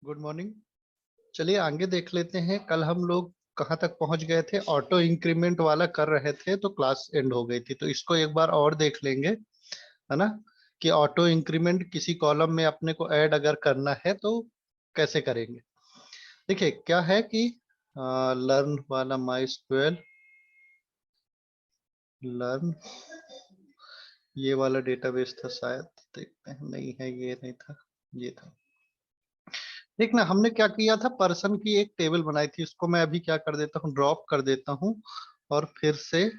Good morning. चलिए आगे देख लेते हैं। कल हम लोग कहाँ तक पहुंच गए थे? ऑटो इंक्रीमेंट वाला कर रहे थे तो क्लास एंड हो गई थी, तो इसको एक बार और देख लेंगे, है ना? कि ऑटो इंक्रीमेंट किसी कॉलम में अपने को ऐड अगर करना है तो कैसे करेंगे। देखिए क्या है कि लर्न वाला माई स्क्वेल, लर्न ये वाला डेटाबेस था शायद, देखते हैं। नहीं है, ये नहीं था, ये था। देख ना, हमने क्या किया था, पर्सन की एक टेबल बनाई थी। इसको मैं अभी क्या कर देता हूँ, ड्रॉप कर देता हूँ और फिर से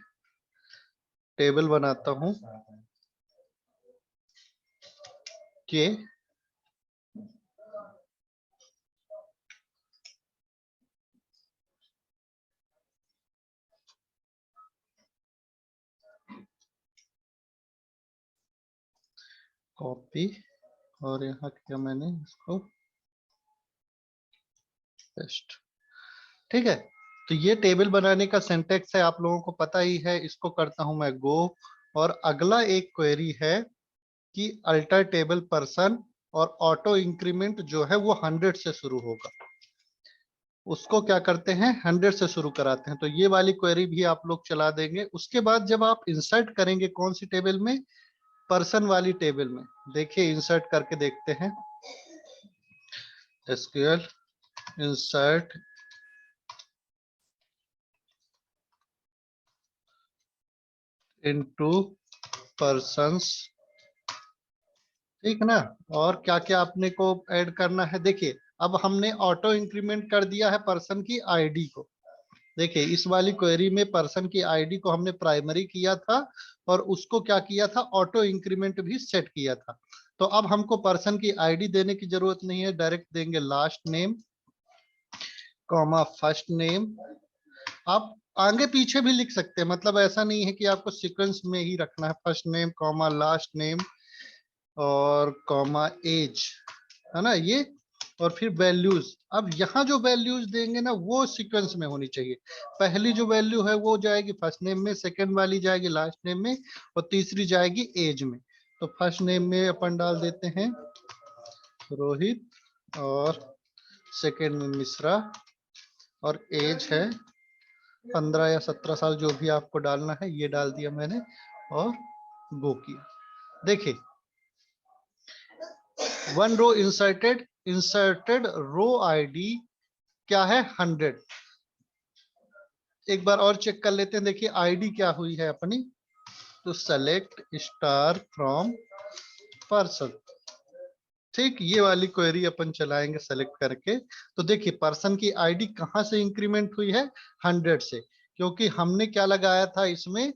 टेबल बनाता हूँ कि कॉपी, और यहाँ किया मैंने इसको पेस्ट। ठीक है, तो ये टेबल बनाने का सिंटेक्स है, आप लोगों को पता ही है। इसको करता हूं मैं गो, और अगला एक क्वेरी है कि अल्टर टेबल पर्सन, और ऑटो इंक्रीमेंट जो है वो 100 से शुरू होगा। उसको क्या करते हैं, 100 से शुरू कराते हैं। तो ये वाली क्वेरी भी आप लोग चला देंगे। उसके बाद जब आप इंसर्ट करेंगे कौन सी टेबल में, पर्सन वाली टेबल में, देखिए इंसर्ट करके देखते हैं। एसक्यूएल इंसर्ट इनटू पर्सन्स, ठीक ना? और क्या क्या आपने को ऐड करना है, देखिए अब हमने ऑटो इंक्रीमेंट कर दिया है पर्सन की आईडी को। देखिए इस वाली क्वेरी में पर्सन की आईडी को हमने प्राइमरी किया था, और उसको क्या किया था, ऑटो इंक्रीमेंट भी सेट किया था। तो अब हमको पर्सन की आईडी देने की जरूरत नहीं है, डायरेक्ट देंगे last name comma first name. आप आगे पीछे भी लिख सकते हैं, मतलब ऐसा नहीं है कि आपको सीक्वेंस में ही रखना है। First name comma last name और कॉमा एज, है ना ये। और फिर वैल्यूज, अब यहाँ जो वैल्यूज देंगे ना वो सीक्वेंस में होनी चाहिए। पहली जो वैल्यू है वो जाएगी फर्स्ट नेम में, सेकंड वाली जाएगी लास्ट नेम में, और तीसरी जाएगी एज में। तो फर्स्ट नेम में अपन डाल देते हैं रोहित, और सेकंड में मिश्रा, और एज है 15 या 17 साल, जो भी आपको डालना है ये डाल दिया मैंने, और गो किया। देखिए वन रो इंसर्टेड, इंसर्टेड रो आईडी क्या है, 100। एक बार और चेक कर लेते हैं। देखिए आईडी क्या हुई है अपनी, तो सेलेक्ट स्टार फ्रॉम पर्सन। ठीक, ये वाली क्वेरी अपन चलाएंगे सेलेक्ट करके। तो देखिए पर्सन की आईडी कहाँ से इंक्रीमेंट हुई है, 100 से, क्योंकि हमने क्या लगाया था इसमें,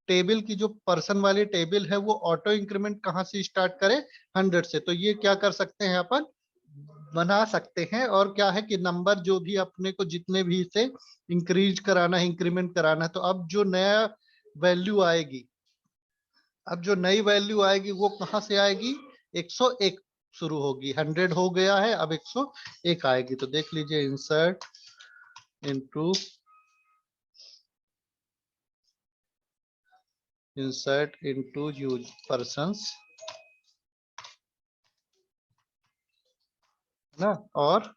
टेबल की जो पर्सन वाली टेबल है वो ऑटो इंक्रीमेंट कहाँ से स्टार्ट करे, 100 से। तो ये क्या कर सकते हैं अपन, बना सकते हैं। और क्या है कि नंबर जो भी अपने को जितने भी से इंक्रीज कराना है, इंक्रीमेंट कराना है, तो अब जो नया वैल्यू आएगी, अब जो नई वैल्यू आएगी वो कहाँ से आएगी, 101 शुरू होगी। 100 हो गया है, अब 101 आएगी। तो देख लीजिए insert into, insert into use persons, ना। और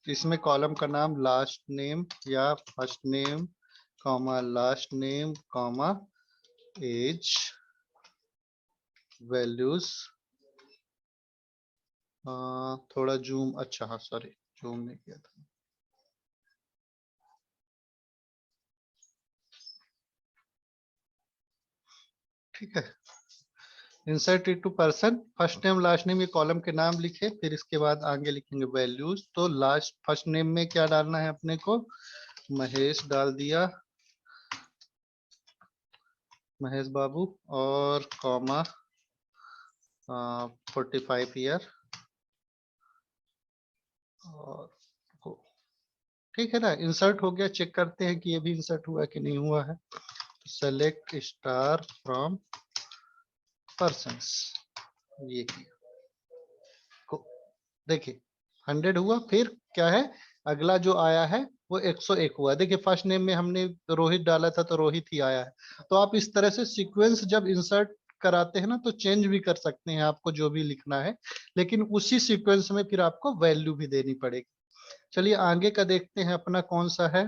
इसमें कॉलम का नाम लास्ट नेम या first name comma last name comma age values. थोड़ा जूम, अच्छा हाँ सॉरी, जूम नहीं किया था। ठीक है, insert into person, first name last name, ये कॉलम के नाम लिखे, फिर इसके बाद आगे लिखेंगे वैल्यूज। तो लास्ट फर्स्ट नेम में क्या डालना है अपने को, महेश डाल दिया, महेश बाबू, और कॉमा 45 ईयर, और ठीक है ना, इंसर्ट हो गया। चेक करते हैं कि ये भी इंसर्ट हुआ है कि नहीं हुआ है। सेलेक्ट स्टार फ्रॉम पर्सन्स, ये किया। देखिए 100 हुआ, फिर क्या है, अगला जो आया है वो 101 हुआ। देखिए फर्स्ट नेम में हमने रोहित डाला था तो रोहित ही आया है। तो आप इस तरह से सीक्वेंस जब इंसर्ट कराते हैं ना तो चेंज भी कर सकते हैं आपको जो भी लिखना है, लेकिन उसी सीक्वेंस में फिर आपको वैल्यू भी देनी पड़ेगी। चलिए आगे का देखते हैं अपना कौन सा है।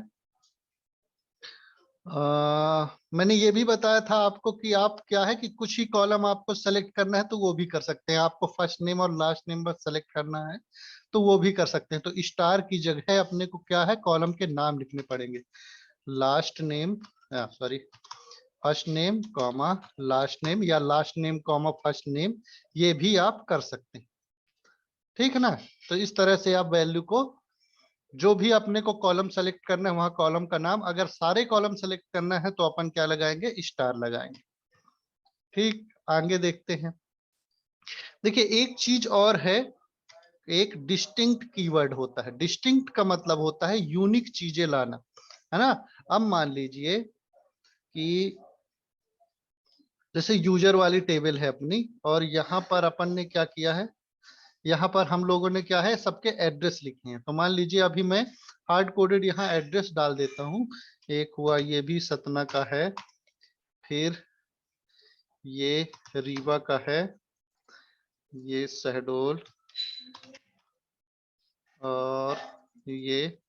मैंने ये भी बताया था आपको कि आप क्या है कि कुछ ही कॉलम आपको सेलेक्ट करना है तो वो भी कर सकते हैं। आपको फर्स्ट नेम और लास्ट नेम बस सेलेक्ट करना है तो वो भी कर सकते हैं। तो स्टार की जगह अपने को क्या है कॉलम के नाम लिखने पड़ेंगे। Last name, sorry, first name comma last name या last name comma first name, ये भी आप कर सकते हैं। ठीक है ना। तो इस तरह से आप वैल्यू को, जो भी अपने को कॉलम सेलेक्ट करना है वहां कॉलम का नाम, अगर सारे कॉलम सेलेक्ट करना है तो अपन क्या लगाएंगे, स्टार लगाएंगे। ठीक, आगे देखते हैं। देखिए एक चीज और है, एक डिस्टिंक्ट कीवर्ड होता है। डिस्टिंक्ट का मतलब होता है यूनिक चीजें लाना, है ना। अब मान लीजिए कि जैसे यूजर वाली टेबल है अपनी, और यहाँ पर अपन ने क्या किया है, यहाँ पर हम लोगों ने क्या है सबके एड्रेस लिखे हैं। तो मान लीजिए अभी मैं हार्ड कोडेड यहाँ एड्रेस डाल देता हूँ। एक हुआ ये भी सतना का है, फिर ये रीवा का है, ये शहडोल, और ये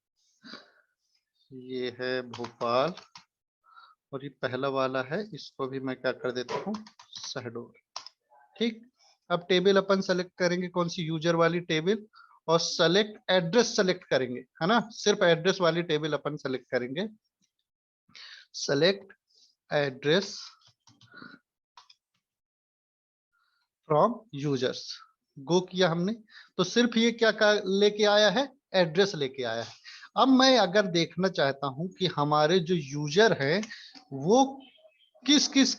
है भोपाल, और ये पहला वाला है, इसको भी मैं क्या कर देता हूँ, शहडोल। ठीक, अब टेबल अपन सेलेक्ट करेंगे कौन सी, यूजर वाली टेबल, और सेलेक्ट एड्रेस सेलेक्ट करेंगे, है ना। सिर्फ एड्रेस वाली टेबल अपन सेलेक्ट करेंगे। सेलेक्ट एड्रेस फ्रॉम यूजर्स, गो किया हमने, तो सिर्फ ये क्या लेके आया है, एड्रेस लेके आया है। अब मैं अगर देखना चाहता हूं कि हमारे जो यूजर हैं वो किस किस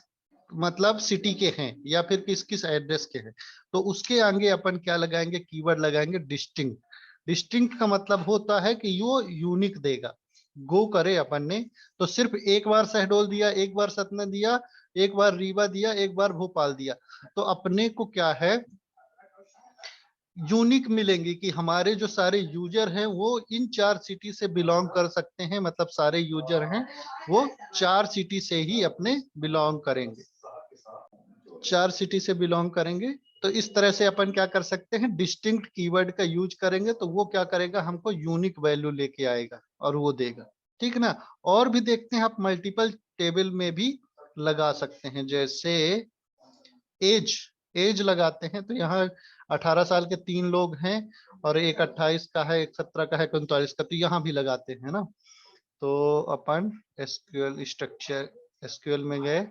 मतलब सिटी के हैं या फिर किस किस एड्रेस के हैं, तो उसके आगे अपन क्या लगाएंगे, कीवर्ड लगाएंगे डिस्टिंक्ट। डिस्टिंक्ट का मतलब होता है कि वो यूनिक देगा। गो करे अपन ने तो सिर्फ एक बार शहडोल दिया, एक बार सतना दिया, एक बार रीवा दिया, एक बार भोपाल दिया, तो अपने को क्या है यूनिक मिलेंगे कि हमारे जो सारे यूजर हैं वो इन 4 सिटी से बिलोंग कर सकते हैं। मतलब सारे यूजर हैं वो 4 सिटी से ही अपने बिलोंग करेंगे, 4 सिटी से बिलोंग करेंगे। तो इस तरह से अपन क्या कर सकते हैं, डिस्टिंक्ट कीवर्ड का यूज करेंगे तो वो क्या करेगा, हमको यूनिक वैल्यू लेके आएगा और वो देगा। ठीक है ना। और भी देखते हैं, आप मल्टीपल टेबल में भी लगा सकते हैं। जैसे एज, एज लगाते हैं तो यहाँ 18 साल के 3 लोग हैं, और एक 28 का है, एक 17 का है, 39 का, तो यहाँ भी लगाते हैं ना। तो अपन एसक्यूएल स्ट्रक्चर, एसक्यूएल में गए,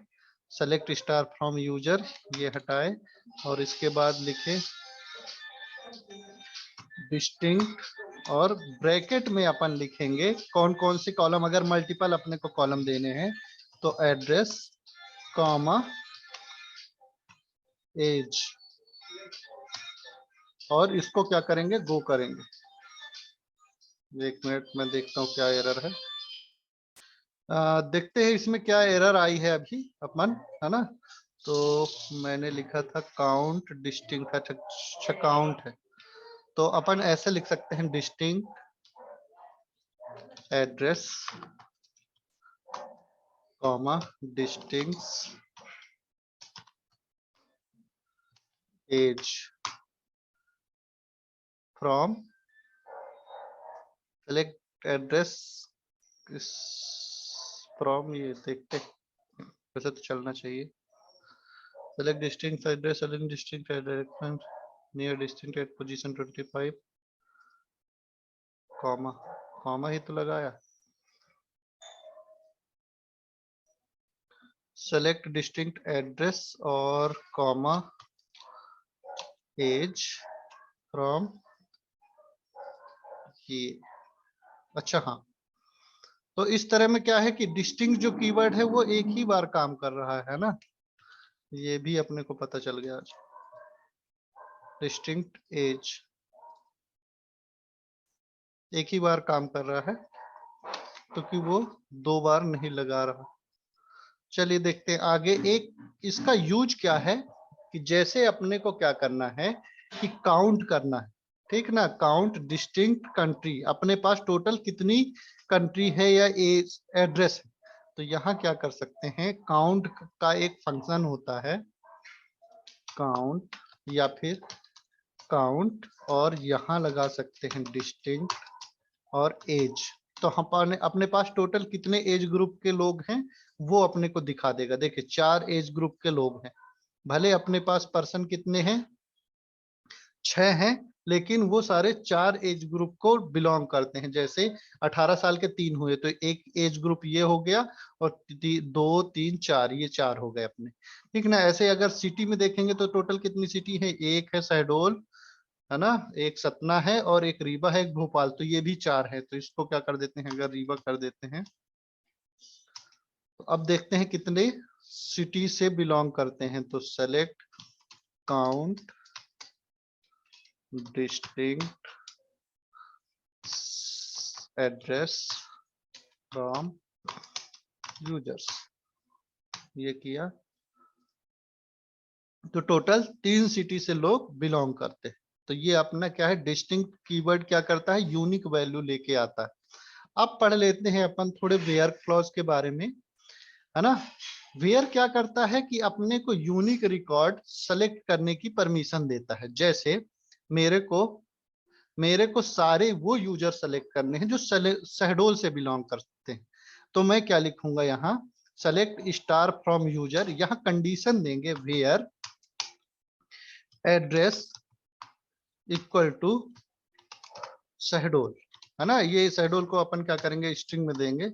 सेलेक्ट स्टार फ्रॉम यूजर, ये हटाए, और इसके बाद लिखे डिस्टिंक्ट, और ब्रैकेट में अपन लिखेंगे कौन कौन सी कॉलम, अगर मल्टीपल अपने को कॉलम देने हैं तो एड्रेस कॉमा एज, और इसको क्या करेंगे, गो करेंगे। एक मिनट में देखता हूँ क्या एरर है। देखते हैं इसमें क्या एरर आई है अभी अपन, है ना। तो मैंने लिखा था काउंट डिस्टिंक्ट, अच्छा काउंट है, तो अपन ऐसे लिख सकते हैं distinct address comma distinct age from select address from, ये देखते हैं, वैसे तो चलना चाहिए। Select distinct address, select distinct address near distinct at position 25, comma, comma ही तो लगाया। सेलेक्ट डिस्टिंक्ट एड्रेस और कॉमा एज फ्रॉम ये, अच्छा हाँ। तो इस तरह में क्या है कि डिस्टिंक्ट जो कीवर्ड है वो एक ही बार काम कर रहा है ना, ये भी अपने को पता चल गया आज। डिस्टिंक्ट एज एक ही बार काम कर रहा है क्योंकि वो 2 बार नहीं लगा रहा। चलिए देखते हैं आगे। एक इसका यूज क्या है कि जैसे अपने को क्या करना है कि काउंट करना है, ठीक ना। काउंट डिस्टिंक्ट कंट्री, अपने पास टोटल कितनी कंट्री है या एड्रेस है, तो यहाँ क्या कर सकते हैं, काउंट का एक फंक्शन होता है, काउंट या फिर काउंट और यहाँ लगा सकते हैं डिस्टिंक्ट और एज। तो हम अपने पास टोटल कितने एज ग्रुप के लोग हैं वो अपने को दिखा देगा। देखिए 4 एज ग्रुप के लोग हैं, भले अपने पास पर्सन कितने हैं 6 हैं, लेकिन वो सारे 4 एज ग्रुप को बिलोंग करते हैं। जैसे 18 साल के 3 हुए तो एक एज ग्रुप ये हो गया और 2 3 4 ये 4 हो गए अपने, ठीक ना। ऐसे अगर सिटी में देखेंगे तो टोटल कितनी सिटी है, एक है शहडोल है ना, एक सतना है और एक रीवा है, एक भोपाल, तो ये भी 4 है। तो इसको क्या कर देते हैं, अगर रीवा कर देते हैं तो अब देखते हैं कितने सिटी से बिलोंग करते हैं। तो select count distinct address from users, ये किया तो टोटल 3 सिटी से लोग बिलोंग करते हैं। तो ये अपना क्या है, डिस्टिंक्ट कीवर्ड क्या करता है, यूनिक वैल्यू लेके आता है। अब पढ़ लेते हैं अपन थोड़े वेयर क्लॉज के बारे में, है ना। वेयर क्या करता है कि अपने को यूनिक रिकॉर्ड सेलेक्ट करने की परमिशन देता है। जैसे मेरे को सारे वो यूजर सेलेक्ट करने हैं जो शहडोल से बिलोंग करते हैं। तो मैं क्या लिखूंगा यहाँ, सेलेक्ट स्टार फ्रॉम यूजर, यहाँ कंडीशन देंगे where address equal to Shahdol, है ना। ये शहडोल को अपन क्या करेंगे, स्ट्रिंग में देंगे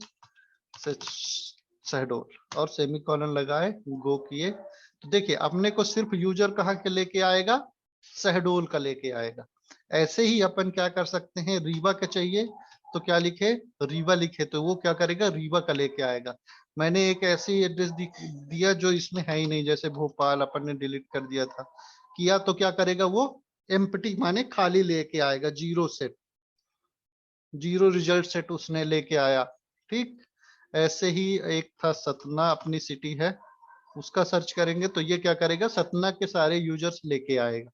शहडोल और सेमीकोलन लगाए, गो किए। तो देखिए अपने को सिर्फ यूजर कहाँ के लेके आएगा, शहडोल का लेके आएगा। ऐसे ही अपन क्या कर सकते हैं, रीवा का चाहिए तो क्या लिखे, रीवा लिखे, तो वो क्या करेगा, रीवा का लेके आएगा। मैंने एक ऐसी एड्रेस दिया जो इसमें है ही नहीं, जैसे भोपाल अपन ने डिलीट कर दिया था, किया तो क्या करेगा वो, एम्प्टी माने खाली लेके आएगा, zero set, zero result set उसने लेके आया, ठीक। ऐसे ही एक था सतना, अपनी सिटी है, उसका सर्च करेंगे तो ये क्या करेगा, सतना के सारे यूजर्स लेके आएगा।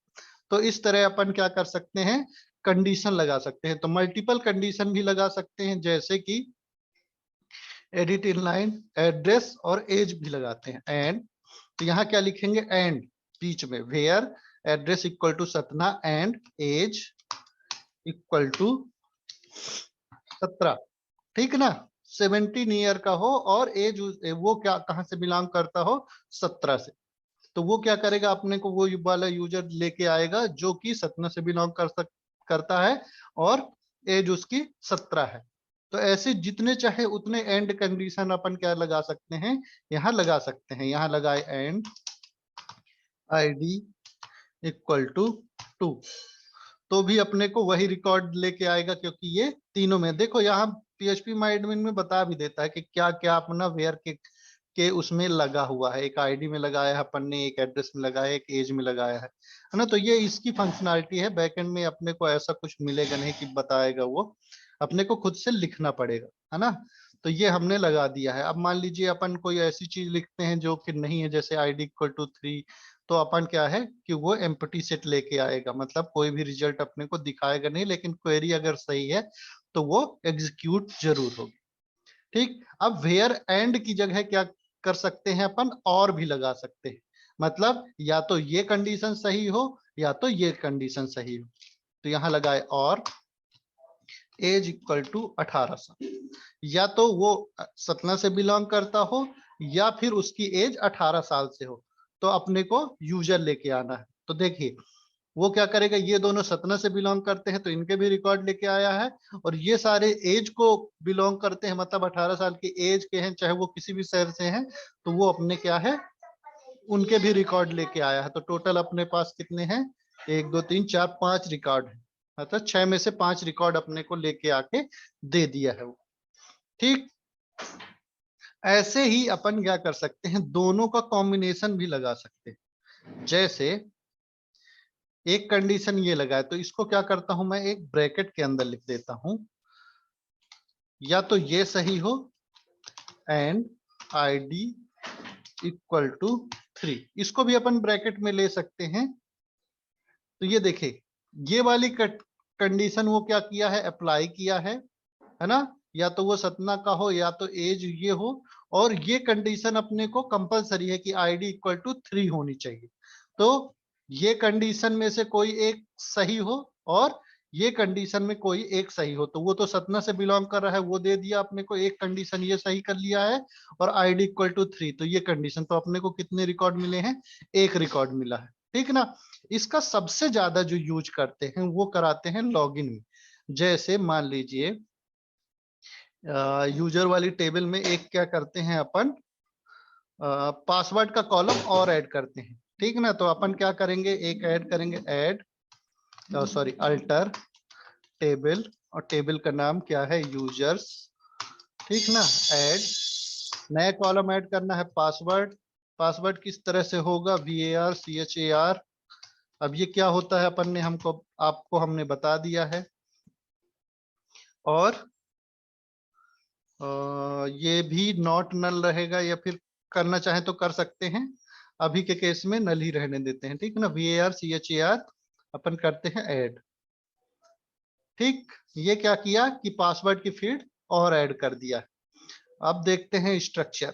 तो इस तरह अपन क्या कर सकते हैं, कंडीशन लगा सकते हैं। तो मल्टीपल कंडीशन भी लगा सकते हैं, जैसे कि एडिट इनलाइन एड्रेस और एज भी लगाते हैं। एंड तो यहाँ क्या लिखेंगे, एंड बीच में where address equal to Satna and age equal to 17, ठीक ना। 17 ईयर का हो और एज वो क्या कहां से बिलोंग करता हो, 17 से। तो वो क्या करेगा, अपने को वो वाला यूजर लेके आएगा जो कि सतना से बिलोंग करता है और एज उसकी 17 है। तो ऐसे जितने चाहे उतने एंड कंडीशन अपन क्या लगा सकते हैं, यहाँ लगा सकते हैं। यहाँ लगाए एंड आईडी इक्वल टू 2, तो भी अपने को वही रिकॉर्ड लेके आएगा, क्योंकि ये तीनों में देखो यहाँ PHP माई एडमिन में बता भी देता है कि क्या क्या अपना वेयर के उसमें लगा हुआ है। एक आईडी में लगाया है अपन ने, एक एड्रेस में लगाया है, एक एज में लगाया है ना। तो ये इसकी फंक्शनैलिटी है। बैकएंड में अपने को ऐसा कुछ मिलेगा नहीं कि बताएगा वो, अपने को खुद से लिखना पड़ेगा, है ना। तो ये हमने लगा दिया है। अब मान लीजिए अपन कोई ऐसी चीज लिखते हैं जो कि नहीं है, जैसे ID इक्वल टू 3, तो अपन क्या है कि वो एम्प्टी सेट लेके आएगा, मतलब कोई भी रिजल्ट अपने को दिखाएगा नहीं, लेकिन क्वेरी अगर सही है तो वो एग्जीक्यूट जरूर होगी, ठीक। अब वेयर एंड की जगह क्या कर सकते हैं, अपन और भी लगा सकते हैं। मतलब या तो ये कंडीशन सही हो या तो ये कंडीशन सही हो। तो यहाँ लगाए और एज इक्वल टू 18 साल, या तो वो सतना से बिलोंग करता हो या फिर उसकी एज 18 साल से हो, तो अपने को यूजर लेके आना है। तो देखिए वो क्या करेगा, ये दोनों सतना से बिलोंग करते हैं तो इनके भी रिकॉर्ड लेके आया है, और ये सारे एज को बिलोंग करते हैं, मतलब 18 साल की एज के हैं, चाहे वो किसी भी शहर से हैं, तो वो अपने क्या है, उनके भी रिकॉर्ड लेके आया है। तो टोटल अपने पास कितने हैं, 1 2 3 4 5 रिकॉर्ड है, मतलब 6 में से 5 रिकॉर्ड अपने को लेके आके दे दिया है वो, ठीक। ऐसे ही अपन क्या कर सकते हैं, दोनों का कॉम्बिनेशन भी लगा सकते हैं। जैसे एक कंडीशन ये लगा है तो इसको क्या करता हूं मैं, एक ब्रैकेट के अंदर लिख देता हूं, या तो ये सही हो एंड ID इक्वल टू 3, इसको भी अपन ब्रैकेट में ले सकते हैं। तो ये देखिए ये वाली कंडीशन वो क्या किया है, अप्लाई किया है ना। या तो वो सतना का हो या तो एज ये हो, और ये कंडीशन अपने को कंपलसरी है कि ID इक्वल टू 3 होनी चाहिए। तो ये कंडीशन में से कोई एक सही हो और ये कंडीशन में कोई एक सही हो। तो वो तो सतना से बिलोंग कर रहा है, वो दे दिया अपने को एक कंडीशन, ये सही कर लिया है, और आईडी इक्वल टू 3, तो ये कंडीशन, तो अपने को कितने रिकॉर्ड मिले हैं, एक रिकॉर्ड मिला है। ठीक ना। इसका सबसे ज्यादा जो यूज करते हैं वो कराते हैं लॉगिन में। जैसे मान लीजिए यूजर वाली टेबल में एक क्या करते हैं अपन, पासवर्ड का कॉलम और ऐड करते हैं। ठीक ना। तो अपन क्या करेंगे, एक ऐड करेंगे, ऐड सॉरी अल्टर टेबल, और टेबल का नाम क्या है, यूजर्स। ठीक ना। ऐड नया कॉलम ऐड करना है, पासवर्ड। पासवर्ड किस तरह से होगा, VAR CHAR। अब ये क्या होता है अपन ने हमको आपको हमने बता दिया है। और ये भी नॉट नल रहेगा, या फिर करना चाहे तो कर सकते हैं, अभी के केस में नल ही रहने देते हैं। ठीक है ना। VAR CHAR अपन करते हैं ऐड। ठीक, ये क्या किया कि पासवर्ड की फील्ड और ऐड कर दिया। अब देखते हैं स्ट्रक्चर,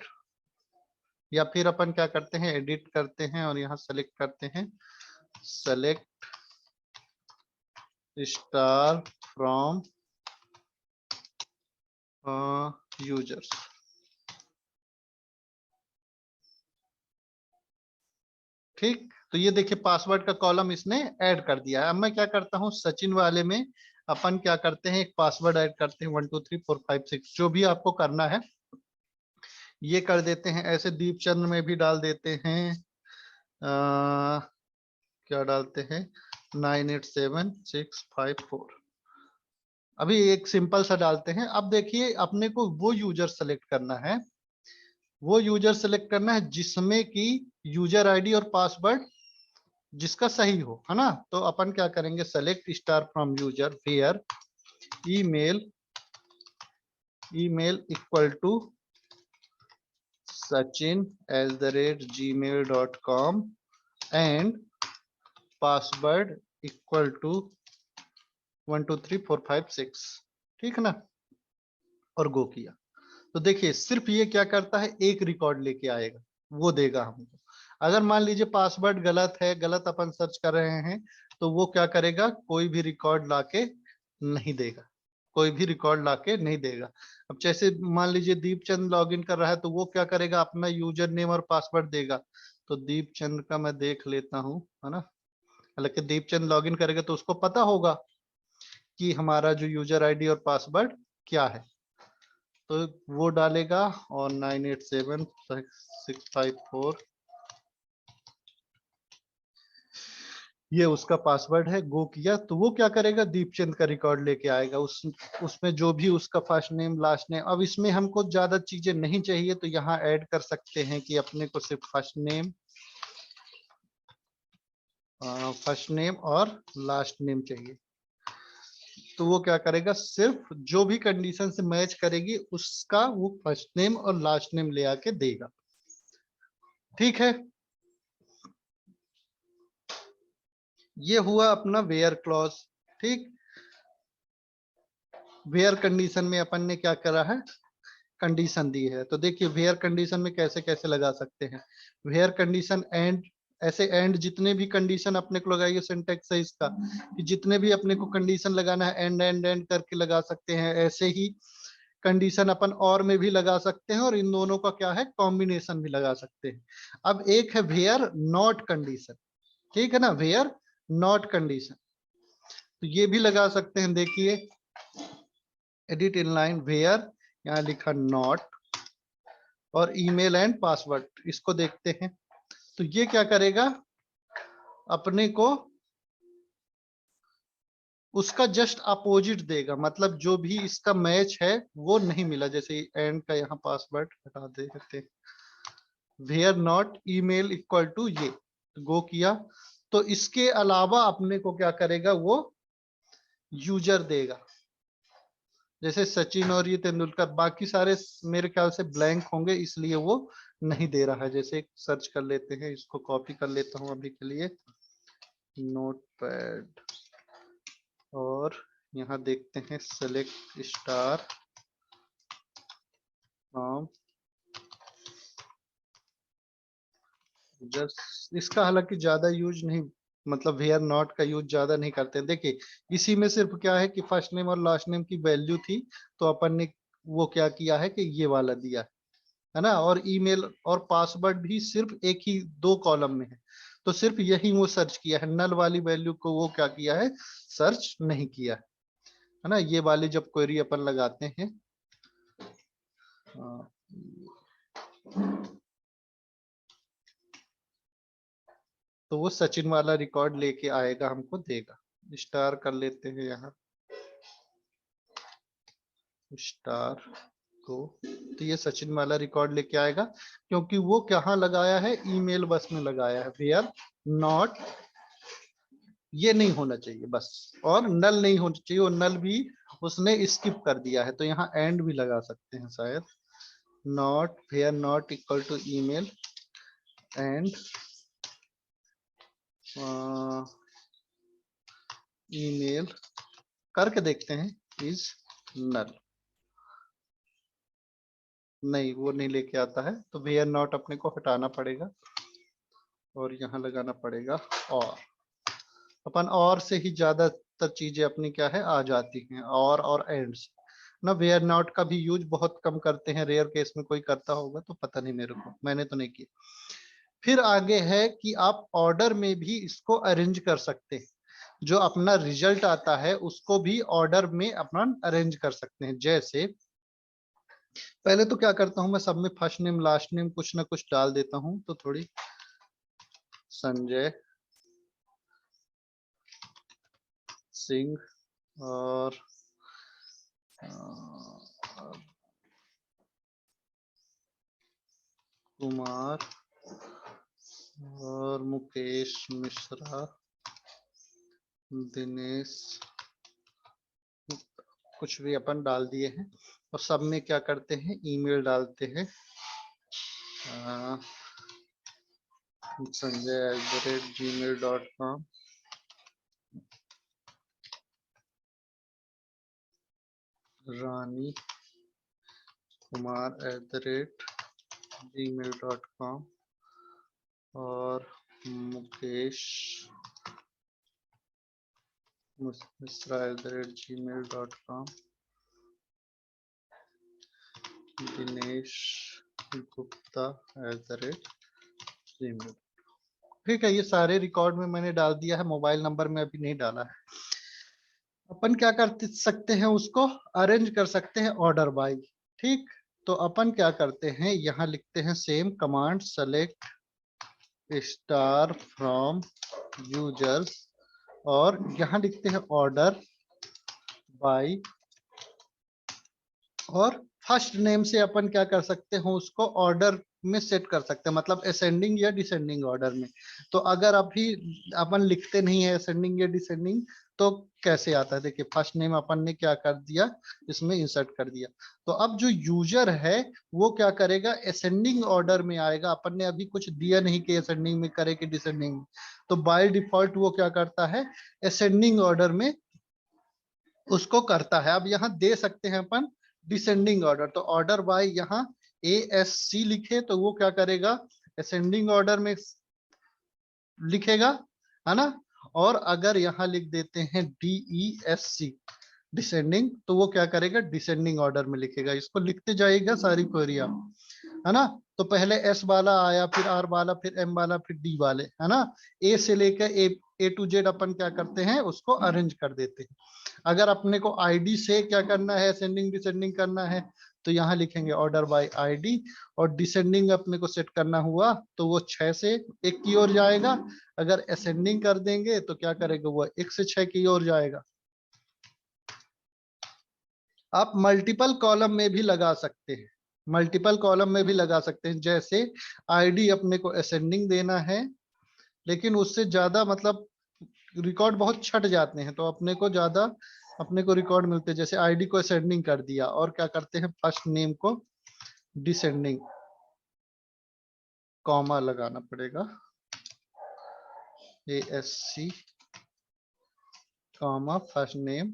या फिर अपन क्या करते हैं, एडिट करते हैं और यहाँ सेलेक्ट करते हैं, सेलेक्ट स्टार फ्रॉम यूजर्स। ठीक, तो ये देखिए पासवर्ड का कॉलम इसने ऐड कर दिया है। अब मैं क्या करता हूँ, सचिन वाले में अपन क्या करते हैं, एक पासवर्ड ऐड करते हैं 1 2 3 4 5 6, जो भी आपको करना है ये कर देते हैं। ऐसे दीपचंद में भी डाल देते हैं, क्या डालते हैं, 987654। अभी एक सिंपल सा डालते हैं। अब देखिए अपने को वो यूजर सेलेक्ट करना है, वो यूजर सेलेक्ट करना है जिसमें कि यूजर आईडी और पासवर्ड जिसका सही हो, है ना। तो अपन क्या करेंगे, select star from user where email, email equal to sachin@gmail.com and password equal to 1 2 3 4 5 6। ठीक है ना। और गो किया तो देखिए सिर्फ ये क्या करता है, एक रिकॉर्ड लेके आएगा, वो देगा हमको। अगर मान लीजिए पासवर्ड गलत है, गलत अपन सर्च कर रहे हैं, तो वो क्या करेगा, कोई भी रिकॉर्ड लाके नहीं देगा, कोई भी रिकॉर्ड लाके नहीं देगा। अब जैसे मान लीजिए दीपचंद लॉगिन कर रहा है, तो वो क्या करेगा, अपना यूजर नेम और पासवर्ड देगा। तो दीपचंद का मैं देख लेता हूँ, है ना। हालांकि दीपचंद लॉगिन करेगा तो उसको पता होगा कि हमारा जो यूजर आईडी और पासवर्ड क्या है, तो वो डालेगा, और 987654 ये उसका पासवर्ड है। गो किया तो वो क्या करेगा, दीपचंद का रिकॉर्ड लेके आएगा, उसमें जो भी उसका फर्स्ट नेम लास्ट नेम। अब इसमें हमको ज्यादा चीजें नहीं चाहिए, तो यहाँ ऐड कर सकते हैं कि अपने को सिर्फ फर्स्ट नेम और लास्ट नेम चाहिए। तो वो क्या करेगा, सिर्फ जो भी कंडीशन से मैच करेगी उसका वो फर्स्ट नेम और लास्ट नेम ले आके देगा। ठीक है, ये हुआ अपना वेयर क्लॉज। ठीक, वेयर कंडीशन में अपन ने क्या करा है, कंडीशन दी है। तो देखिए वेयर कंडीशन में कैसे कैसे लगा सकते हैं, वेयर कंडीशन एंड, ऐसे एंड जितने भी कंडीशन अपने को लगाइए, सिंटेक्स है इसका कि जितने भी अपने को कंडीशन लगाना है एंड एंड एंड करके लगा सकते हैं। ऐसे ही कंडीशन अपन और में भी लगा सकते हैं, और इन दोनों का क्या है, कॉम्बिनेशन भी लगा सकते हैं। अब एक है वेयर नॉट कंडीशन। ठीक है ना, वेयर नॉट कंडीशन, तो ये भी लगा सकते हैं। देखिए एडिट इनलाइन वेयर, यहाँ लिखा नॉट, और ईमेल एंड पासवर्ड, इसको देखते हैं। तो ये क्या करेगा, अपने को उसका जस्ट अपोजिट देगा, मतलब जो भी इसका मैच है वो नहीं मिला। जैसे एंड का यहाँ पासवर्ड हटा देते हैं, where not email equal to ये, गो किया तो इसके अलावा अपने को क्या करेगा, वो यूजर देगा। जैसे सचिन और ये तेंदुलकर, बाकी सारे मेरे ख्याल से ब्लैंक होंगे, इसलिए वो नहीं दे रहा है। जैसे सर्च कर लेते हैं, इसको कॉपी कर लेता हूं अभी के लिए, नोटपैड, और यहाँ देखते हैं सेलेक्ट स्टार फ्रॉम जस्ट, इसका हालांकि ज्यादा यूज नहीं मतलब वेयर नॉट का यूज ज्यादा नहीं करते। देखिए इसी में सिर्फ क्या है कि फर्स्ट नेम और लास्ट नेम की वैल्यू थी, तो अपन ने वो क्या किया है कि ये वाला दिया है ना। और ईमेल और पासवर्ड भी सिर्फ एक ही 2 कॉलम में है, तो सिर्फ यही वो सर्च किया है, नल वाली वैल्यू को वो क्या किया है, सर्च नहीं किया है ना। ये वाली जब क्वेरी अपन लगाते हैं तो वो सचिन वाला रिकॉर्ड लेके आएगा, हमको देगा। स्टार कर लेते हैं यहाँ स्टार को, तो ये सचिन वाला रिकॉर्ड लेके आएगा, क्योंकि वो कहाँ लगाया है, ईमेल बस में लगाया है। वेयर नॉट, ये नहीं होना चाहिए बस, और नल नहीं होना चाहिए, और नल भी उसने स्किप कर दिया है, तो यहाँ एंड भी लगा सकते हैं शायद। Not where not equal to email and email करके देखते हैं इज नल। नहीं, वो नहीं लेके आता है, तो वेयर नॉट अपने को हटाना पड़ेगा और यहाँ लगाना पड़ेगा और। अपन और से ही ज्यादातर चीजें अपनी क्या है आ जाती हैं, और एंड से ना। वेयर नॉट का भी यूज बहुत कम करते हैं, रेयर केस में कोई करता होगा तो पता नहीं मेरे को, मैंने तो नहीं किया। फिर आगे है कि आप ऑर्डर में भी इसको अरेंज कर सकते हैं, जो अपना रिजल्ट आता है उसको भी ऑर्डर में अपना अरेंज कर सकते हैं। जैसे पहले तो क्या करता हूं मैं, सब में फर्स्ट नेम लास्ट नेम कुछ ना कुछ डाल देता हूं, तो थोड़ी संजय सिंह और कुमार और मुकेश मिश्रा, दिनेश, कुछ भी अपन डाल दिए हैं। और सब में क्या करते हैं, ईमेल डालते हैं sanjay@gmail.com, रानी कुमार@gmail.com और मुकेश मिश्रा@gmail.com, दिनेश गुप्ता@gmail। ठीक है, ये सारे रिकॉर्ड में मैंने डाल दिया है, मोबाइल नंबर में अभी नहीं डाला है। अपन क्या कर सकते हैं, उसको अरेंज कर सकते हैं ऑर्डर बाय। ठीक, तो अपन क्या करते हैं, यहाँ लिखते हैं same command select star from users, और यहाँ लिखते हैं ऑर्डर बाय, और फर्स्ट नेम से अपन क्या कर सकते हैं, उसको ऑर्डर में सेट कर सकते हैं, मतलब असेंडिंग या डिसेंडिंग ऑर्डर में। तो अगर अभी अपन लिखते नहीं है असेंडिंग या डिसेंडिंग, तो कैसे आता है, देखिए फर्स्ट नेम अपन ने क्या कर दिया, इसमें इंसर्ट कर दिया। तो अब जो यूजर है वो क्या करेगा, असेंडिंग ऑर्डर में आएगा। अपन ने अभी कुछ दिया नहीं कि असेंडिंग में करे कि डिसेंडिंग में, तो बाय डिफॉल्ट वो क्या करता है, असेंडिंग ऑर्डर में उसको करता है। अब यहाँ दे सकते हैं अपन डिसेंडिंग ऑर्डर, तो ऑर्डर बाय यहाँ ASC लिखे तो वो क्या करेगा, असेंडिंग ऑर्डर में लिखेगा, है ना। और अगर यहाँ लिख देते हैं DESC डिसेंडिंग, तो वो क्या करेगा, डिसेंडिंग ऑर्डर में लिखेगा। इसको लिखते जाएगा सारी क्वेरी आप, है ना। तो पहले S वाला आया, फिर R वाला, फिर M वाला, फिर D वाले, है ना। A से लेकर A to Z अपन क्या करते हैं, उसको अरेंज कर देते हैं। अगर अपने को आईडी से क्या करना है, असेंडिंग डिसेंडिंग करना है, तो यहाँ लिखेंगे ऑर्डर बाय आईडी, और डिसेंडिंग अपने को सेट करना हुआ तो वो 6 से 1 की ओर जाएगा। अगर असेंडिंग कर देंगे तो क्या करेगा, वो 1 से 6 की ओर जाएगा। आप मल्टीपल कॉलम में भी लगा सकते हैं, मल्टीपल कॉलम में भी लगा सकते हैं। जैसे आईडी अपने को असेंडिंग देना है, लेकिन उससे ज्यादा मतलब रिकॉर्ड बहुत छट जाते हैं, तो अपने को ज्यादा अपने को रिकॉर्ड मिलते हैं। जैसे आईडी को असेंडिंग कर दिया, और क्या करते हैं, फर्स्ट नेम को डिसेंडिंग, कॉमा लगाना पड़ेगा, ASC comma first name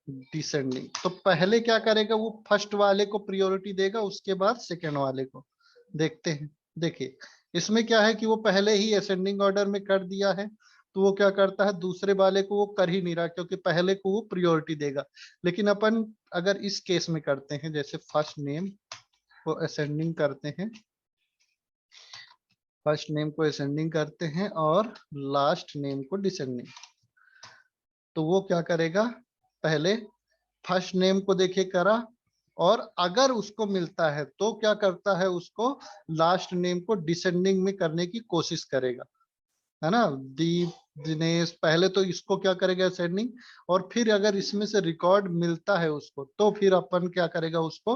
descending. तो पहले क्या करेगा, वो फर्स्ट वाले को प्रायोरिटी देगा, उसके बाद सेकेंड वाले को। देखते हैं, देखिए इसमें क्या है कि वो पहले ही असेंडिंग ऑर्डर में कर दिया है, तो वो क्या करता है, दूसरे वाले को वो कर ही नहीं रहा, क्योंकि पहले को वो प्रायोरिटी देगा। लेकिन अपन अगर इस केस में करते हैं, जैसे फर्स्ट नेम को असेंडिंग करते हैं, फर्स्ट नेम को असेंडिंग करते हैं और लास्ट नेम को डिसेंडिंग, तो वो क्या करेगा, पहले फर्स्ट नेम को देखे करा, और अगर उसको मिलता है तो क्या करता है, उसको लास्ट नेम को डिसेंडिंग में करने की कोशिश करेगा, है ना। दीप, दिनेश, पहले तो इसको क्या करेगा असेंडिंग, और फिर अगर इसमें से रिकॉर्ड मिलता है उसको, तो फिर अपन क्या करेगा, उसको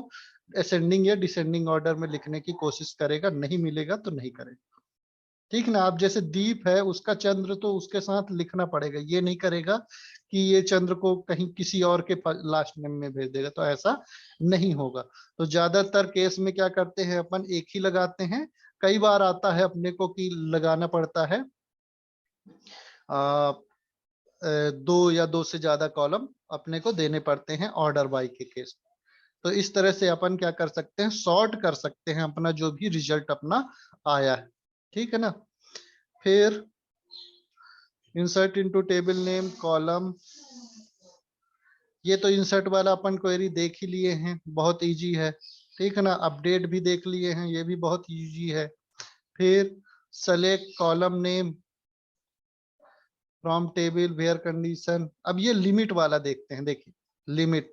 असेंडिंग या डिसेंडिंग ऑर्डर में लिखने की कोशिश करेगा, नहीं मिलेगा तो नहीं करेगा। ठीक ना। आप जैसे दीप है, उसका चंद्र तो उसके साथ लिखना पड़ेगा, ये नहीं करेगा कि ये चंद्र को कहीं किसी और के लास्ट नेम में भेज देगा, तो ऐसा नहीं होगा। तो ज्यादातर केस में क्या करते हैं, अपन एक ही लगाते हैं। कई बार आता है अपने को कि लगाना पड़ता है आ, दो या दो से ज्यादा कॉलम अपने को देने पड़ते हैं ऑर्डर बाई के केस में। तो इस तरह से अपन क्या कर सकते हैं, सॉर्ट कर सकते हैं अपना जो भी रिजल्ट अपना आया है। ठीक है ना। फिर insert into table name column, ये तो इंसर्ट वाला अपन क्वेरी देख ही लिए हैं, बहुत इजी है। ठीक है ना। अपडेट भी देख लिए हैं, ये भी बहुत इजी है। फिर select column name from table where condition, अब ये लिमिट वाला देखते हैं। देखिए लिमिट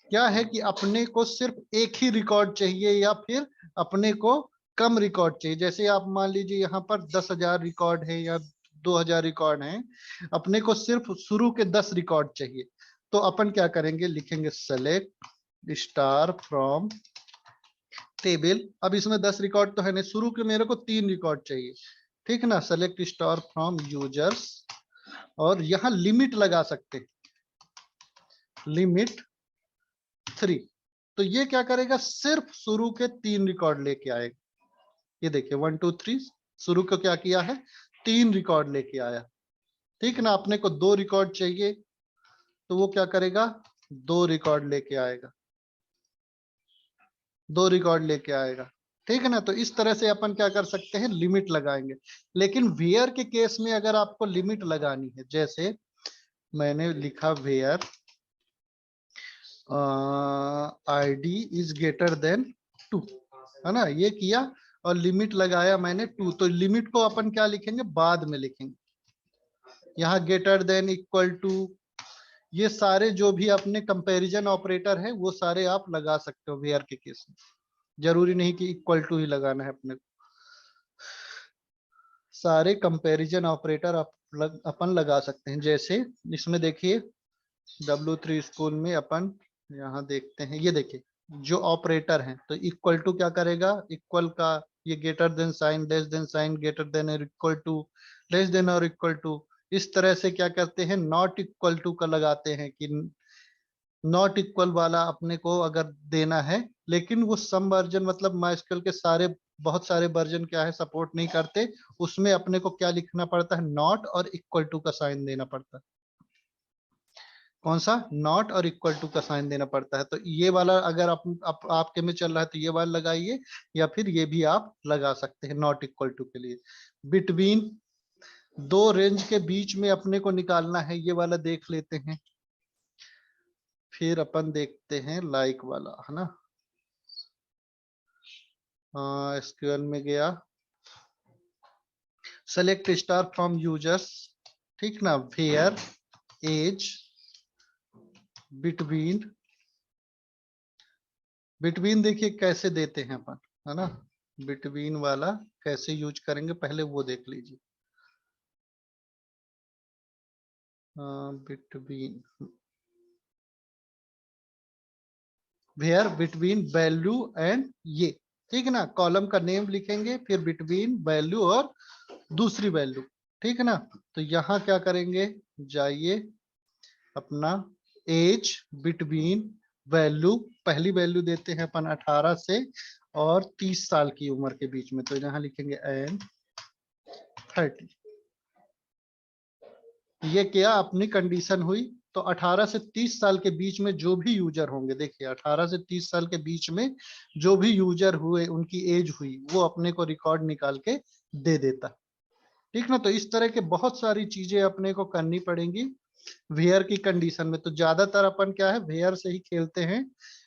क्या है कि अपने को सिर्फ एक ही रिकॉर्ड चाहिए या फिर अपने को कम रिकॉर्ड चाहिए। जैसे आप मान लीजिए यहाँ पर 10,000 रिकॉर्ड है या 2,000 रिकॉर्ड है, अपने को सिर्फ शुरू के 10 रिकॉर्ड चाहिए, तो अपन क्या करेंगे, लिखेंगे सेलेक्ट स्टार फ्रॉम टेबल। अब इसमें 10 रिकॉर्ड तो है नहीं, शुरू के मेरे को 3 रिकॉर्ड चाहिए। ठीक ना। सेलेक्ट स्टार फ्रॉम यूजर्स, और यहाँ लिमिट लगा सकते हैं, लिमिट 3। तो ये क्या करेगा, सिर्फ शुरू के 3 रिकॉर्ड लेके आएगा। ये देखिए 1 2 3, शुरू को क्या किया है, 3 रिकॉर्ड लेके आया। ठीक ना। अपने को 2 रिकॉर्ड चाहिए, तो वो क्या करेगा, 2 रिकॉर्ड लेके आएगा, 2 रिकॉर्ड लेके आएगा। ठीक है ना। तो इस तरह से अपन क्या कर सकते हैं, लिमिट लगाएंगे। लेकिन वेयर के केस में अगर आपको लिमिट लगानी है, जैसे मैंने लिखा where ID is greater than 2, है ना, ये किया और लिमिट लगाया मैंने 2, तो लिमिट को अपन क्या लिखेंगे, बाद में लिखेंगे। यहाँ ग्रेटर देन, इक्वल टू, ये सारे जो भी अपने कंपैरिजन ऑपरेटर है वो सारे आप लगा सकते हो वेयर के केस में। जरूरी नहीं कि इक्वल टू ही लगाना है अपने को, सारे कंपैरिजन ऑपरेटर अपन लगा सकते हैं। जैसे इसमें देखिए W3 स्कूल में अपन यहाँ देखते हैं, ये देखिए जो ऑपरेटर हैं, तो इक्वल टू क्या करेगा, इक्वल का ये greater than sign, less than sign, greater than और इक्वल टू, लेस देन और इक्वल टू। इस तरह से क्या करते हैं, नॉट इक्वल टू का लगाते हैं कि नॉट इक्वल वाला अपने को अगर देना है, लेकिन वो सम वर्जन मतलब माइस्क्यूएल के सारे बहुत सारे वर्जन क्या है सपोर्ट नहीं करते, उसमें अपने को क्या लिखना पड़ता है, नॉट और इक्वल टू का साइन देना पड़ता है। कौन सा, नॉट और इक्वल टू का साइन देना पड़ता है। तो ये वाला अगर आपके में चल रहा है तो ये वाला लगाइए, या फिर ये भी आप लगा सकते हैं नॉट इक्वल टू के लिए। बिटवीन, दो रेंज के बीच में अपने को निकालना है, ये वाला देख लेते हैं। फिर अपन देखते हैं लाइक वाला, है ना। एसक्यूएल में गया, सेलेक्ट स्टार फ्रॉम यूजर्स, ठीक ना, वेयर एज बिटवीन, बिटवीन देखिए कैसे देते हैं अपन, है ना। बिटवीन वाला कैसे यूज करेंगे पहले वो देख लीजिए। Between, where between value and ये, ठीक है ना। कॉलम का नेम लिखेंगे, फिर बिटवीन वैल्यू और दूसरी वैल्यू, ठीक है ना। तो यहाँ क्या करेंगे, जाइए अपना एज बिटवीन वैल्यू, पहली वैल्यू देते हैं अपन 18 से और 30 साल की उम्र के बीच में, तो यहाँ लिखेंगे एंड 30। ये क्या अपनी कंडीशन हुई, तो 18 से 30 साल के बीच में जो भी यूजर होंगे, देखिए 18 से 30 साल के बीच में जो भी यूजर हुए, उनकी एज हुई, वो अपने को रिकॉर्ड निकाल के दे देता। ठीक ना। तो इस तरह के बहुत सारी चीजें अपने को करनी पड़ेंगी वेयर की कंडीशन में। तो ज्यादातर अपन क्या है, वेयर से ही खेलते हैं,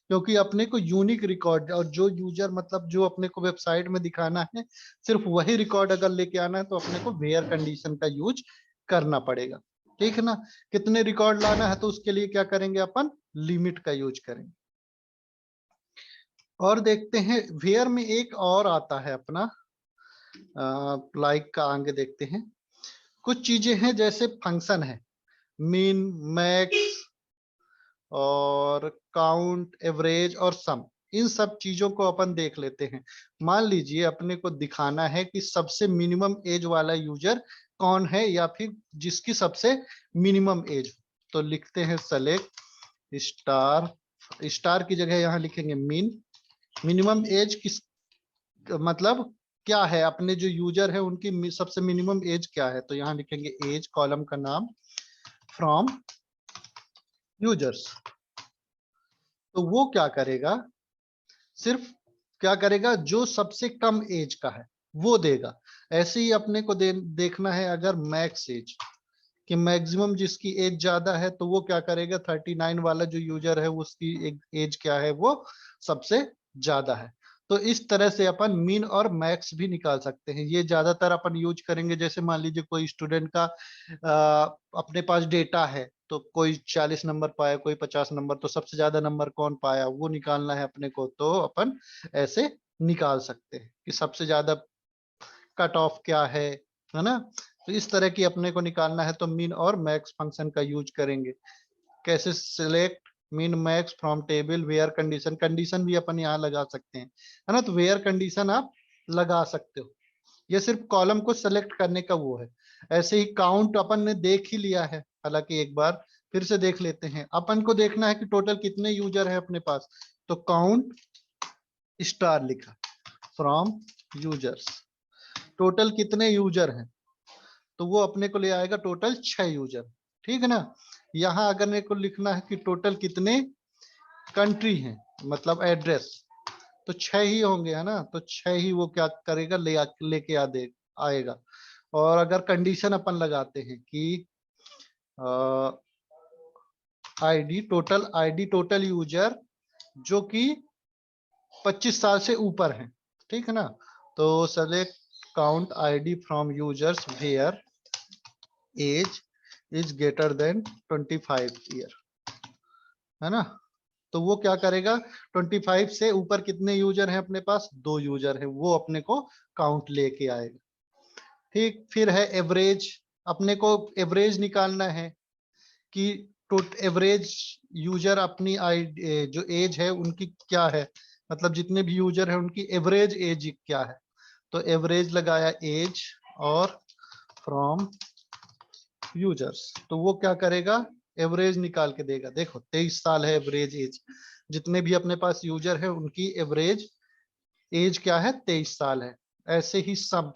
क्योंकि अपने को यूनिक रिकॉर्ड और जो यूजर मतलब जो अपने को वेबसाइट में दिखाना है, सिर्फ वही रिकॉर्ड अगर लेके आना है तो अपने को वेयर कंडीशन का यूज करना पड़ेगा। ठीक है ना। कितने रिकॉर्ड लाना है तो उसके लिए क्या करेंगे, अपन लिमिट का यूज करेंगे। और देखते हैं वेयर में एक और आता है अपना लाइक का, आगे देखते हैं। कुछ चीजें हैं जैसे फंक्शन है, मीन, मैक्स और काउंट, एवरेज और सम। इन सब चीजों को अपन देख लेते हैं। मान लीजिए अपने को दिखाना है कि सबसे मिनिमम एज वाला यूजर कौन है, या फिर जिसकी सबसे मिनिमम एज। तो लिखते हैं सेलेक्ट स्टार, स्टार की जगह यहाँ लिखेंगे मीन। मिनिमम एज किस मतलब क्या है, अपने जो यूजर है उनकी सबसे मिनिमम एज क्या है, तो यहाँ लिखेंगे एज, कॉलम का नाम, फ्रॉम यूजर्स। तो वो क्या करेगा, सिर्फ क्या करेगा, जो सबसे कम एज का है वो देगा। ऐसे ही अपने को देखना है अगर मैक्स एज, कि मैक्सिमम जिसकी एज ज्यादा है तो वो क्या करेगा, 39 वाला जो यूजर है उसकी एज क्या है, वो सबसे ज्यादा है। तो इस तरह से अपन मीन और मैक्स भी निकाल सकते हैं। ये ज्यादातर अपन यूज करेंगे, जैसे मान लीजिए कोई स्टूडेंट का अपने पास डेटा है, तो कोई 40 नंबर पाया, कोई 50 नंबर, तो सबसे ज्यादा नंबर कौन पाया वो निकालना है अपने को। तो अपन ऐसे निकाल सकते हैं कि सबसे ज्यादा कट ऑफ क्या है ना। तो इस तरह की अपने को निकालना है तो मीन और मैक्स फंक्शन का यूज करेंगे। कैसे, select min max from table where condition, condition भी अपन यहाँ लगा सकते हैं, है ना। तो वेयर कंडीशन आप लगा सकते हो, ये सिर्फ कॉलम को सेलेक्ट करने का वो है। ऐसे ही काउंट अपन ने देख ही लिया है, हालांकि एक बार फिर से देख लेते हैं। अपन को देखना है कि टोटल कितने यूजर है अपने पास, तो काउंट स्टार लिखा, फ्रॉम यूजर्स, टोटल कितने यूजर हैं, तो वो अपने को ले आएगा टोटल 6 यूजर। ठीक है ना। यहाँ अगर मेरे को लिखना है कि टोटल कितने कंट्री हैं, मतलब एड्रेस, तो 6 ही होंगे, है ना। तो 6 ही वो क्या करेगा, लेके आ दे आएगा। और अगर कंडीशन अपन लगाते हैं कि आईडी टोटल यूजर जो कि 25 साल से ऊपर है, ठीक है ना। तो select count ID from users where age is greater than 25 year, है ना। तो वो क्या करेगा, 25 से ऊपर कितने यूजर हैं अपने पास, 2 यूजर है, वो अपने को काउंट लेके आएगा। ठीक, फिर है एवरेज। अपने को एवरेज निकालना है कि एवरेज यूजर अपनी जो एज है उनकी क्या है, मतलब जितने भी यूजर है उनकी एवरेज एज क्या है। तो एवरेज लगाया एज और फ्रॉम यूजर्स, तो वो क्या करेगा, एवरेज निकाल के देगा। देखो 23 साल है एवरेज एज, जितने भी अपने पास यूजर है उनकी एवरेज एज क्या है, 23 साल है। ऐसे ही सम,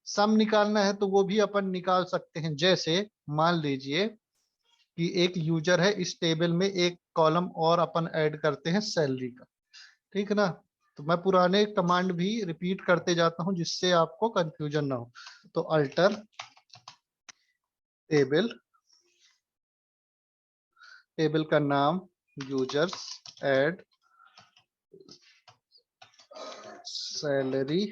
सम निकालना है तो वो भी अपन निकाल सकते हैं। जैसे मान लीजिए कि एक यूजर है, इस टेबल में एक कॉलम और अपन ऐड करते हैं सैलरी का, ठीक है ना। तो मैं पुराने कमांड भी रिपीट करते जाता हूं जिससे आपको कंफ्यूजन ना हो। तो अल्टर टेबल, टेबल का नाम यूजर्स, ऐड सैलरी,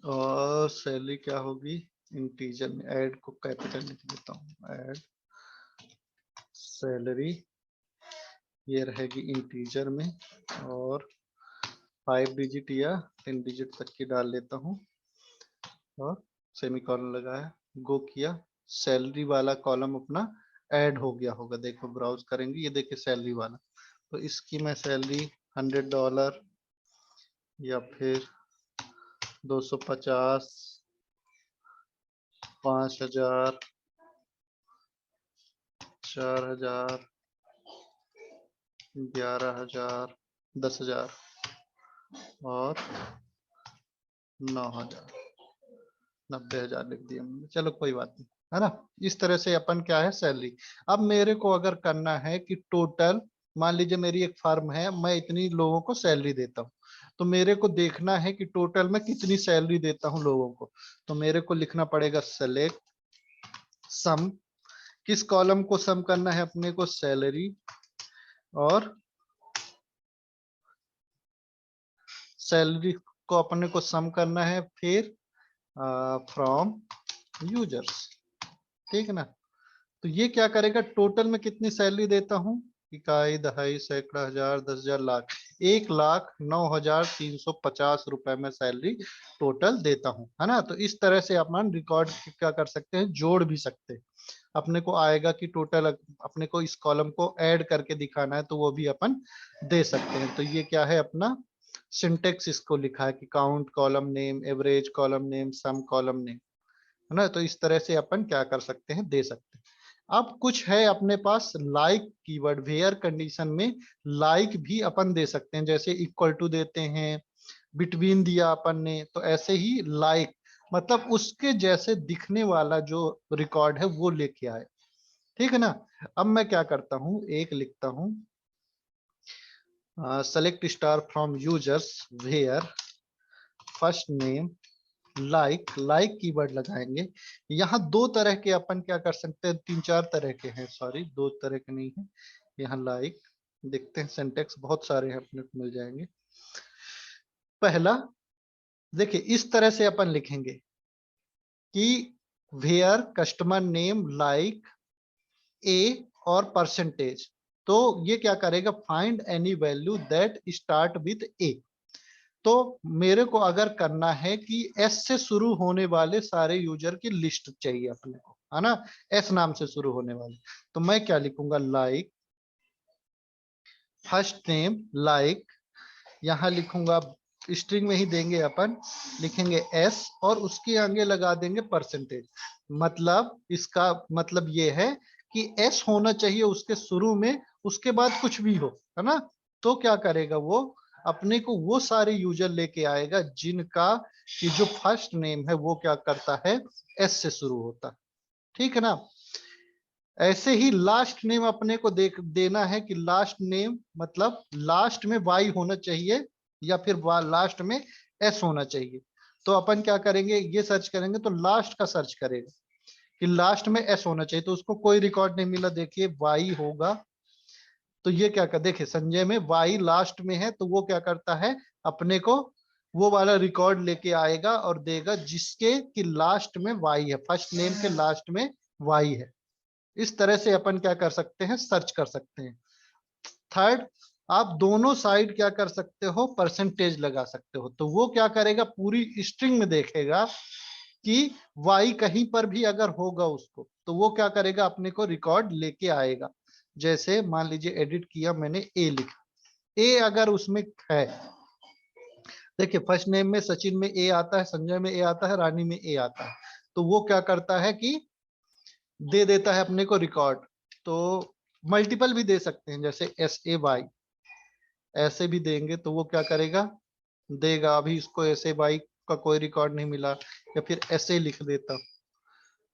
और सैलरी क्या होगी, इंटीजर में, ऐड को कैपिटल लिख देता हूँ, ऐड सैलरी, ये रहेगी इंटीजर में, और 5 डिजिट या 10 डिजिट तक की डाल लेता हूँ, और सेमीकोलन लगाया, गो किया, सैलरी वाला कॉलम अपना ऐड हो गया होगा। देखो ब्राउज करेंगे, ये देखिए सैलरी वाला। तो इसकी मैं सैलरी $100 या फिर 250, 5000, 4000, 11000, 10000 और 9000, 90,000 लिख दिया मैंने, चलो कोई बात नहीं, है ना। इस तरह से अपन क्या है सैलरी। अब मेरे को अगर करना है कि टोटल, मान लीजिए मेरी एक फर्म है, मैं इतनी लोगों को सैलरी देता हूँ, तो मेरे को देखना है कि टोटल में कितनी सैलरी देता हूँ लोगों को। तो मेरे को लिखना पड़ेगा सेलेक्ट सम। किस कॉलम को सम करना है अपने को? सैलरी। और सैलरी को अपने को सम करना है, फिर फ्रॉम यूजर्स, ठीक है ना। तो ये क्या करेगा, टोटल में कितनी सैलरी देता हूँ, इकाई, दहाई, सैकड़ा, हजार, 10,000, लाख, 1,09,350 रुपए में सैलरी टोटल देता हूँ, है ना। तो इस तरह से अपन रिकॉर्ड क्या कर सकते हैं, जोड़ भी सकते हैं। अपने को आएगा कि टोटल, अपने को इस कॉलम को ऐड करके दिखाना है तो वो भी अपन दे सकते हैं। तो ये क्या है अपना सिंटेक्स, इसको लिखा है कि count column name, average column name, sum column name, है ना। तो इस तरह से अपन क्या कर सकते हैं, दे सकते हैं। अब कुछ है अपने पास लाइक कीवर्ड, वेयर कंडीशन में लाइक भी अपन दे सकते हैं, जैसे इक्वल टू देते हैं, बिटवीन दिया अपन ने, तो ऐसे ही लाइक मतलब उसके जैसे दिखने वाला जो रिकॉर्ड है वो लेके आए, ठीक है ना। अब मैं क्या करता हूं, एक लिखता हूं select star from users where first name like, like keyword लगाएंगे। यहाँ दो तरह के अपन क्या कर सकते हैं, तीन चार तरह के हैं, सॉरी दो तरह के नहीं है। यहाँ लाइक देखते हैं, सिंटेक्स बहुत सारे हैं अपने को मिल जाएंगे। पहला देखिए इस तरह से अपन लिखेंगे कि where customer name like A और परसेंटेज। तो ये क्या करेगा, find any value that start with A. तो मेरे को अगर करना है कि एस से शुरू होने वाले सारे यूजर की लिस्ट चाहिए अपने को, है ना, एस नाम से शुरू होने वाले। तो मैं क्या लिखूंगा, लाइक फर्स्ट नेम लाइक, यहां लिखूंगा स्ट्रिंग में ही देंगे अपन, लिखेंगे एस और उसके आगे लगा देंगे परसेंटेज। मतलब इसका मतलब ये है कि एस होना चाहिए उसके शुरू में, उसके बाद कुछ भी हो, है ना। तो क्या करेगा वो, अपने को वो सारे यूजर लेके आएगा जिनका कि जो फर्स्ट नेम है वो क्या करता है, एस से शुरू होता है, ठीक है ना। ऐसे ही लास्ट नेम अपने को देना है कि लास्ट नेम मतलब लास्ट में वाई होना चाहिए या फिर लास्ट में एस होना चाहिए। तो अपन क्या करेंगे, ये सर्च करेंगे तो लास्ट का सर्च करेगा कि लास्ट में एस होना चाहिए, तो उसको कोई रिकॉर्ड नहीं मिला, देखिए वाई होगा। तो ये क्या कर, देखिए संजय में वाई लास्ट में है, तो वो क्या करता है, अपने को वो वाला रिकॉर्ड लेके आएगा और देगा जिसके कि लास्ट में वाई है, फर्स्ट नेम के लास्ट में वाई है। इस तरह से अपन क्या कर सकते हैं, सर्च कर सकते हैं। थर्ड, आप दोनों साइड क्या कर सकते हो, परसेंटेज लगा सकते हो। तो वो क्या करेगा, पूरी स्ट्रिंग में देखेगा कि वाई कहीं पर भी अगर होगा उसको, तो वो क्या करेगा, अपने को रिकॉर्ड लेके आएगा। जैसे मान लीजिए एडिट किया मैंने, ए लिखा, ए अगर उसमें है, देखिए फर्स्ट नेम में सचिन में ए आता है, संजय में ए आता है, रानी में ए आता है। तो वो क्या करता है कि दे देता है अपने को रिकॉर्ड। तो मल्टीपल भी दे सकते हैं, जैसे SAY ऐसे भी देंगे तो वो क्या करेगा, देगा। अभी इसको SAY का कोई रिकॉर्ड नहीं मिला, या फिर ऐसे लिख देता,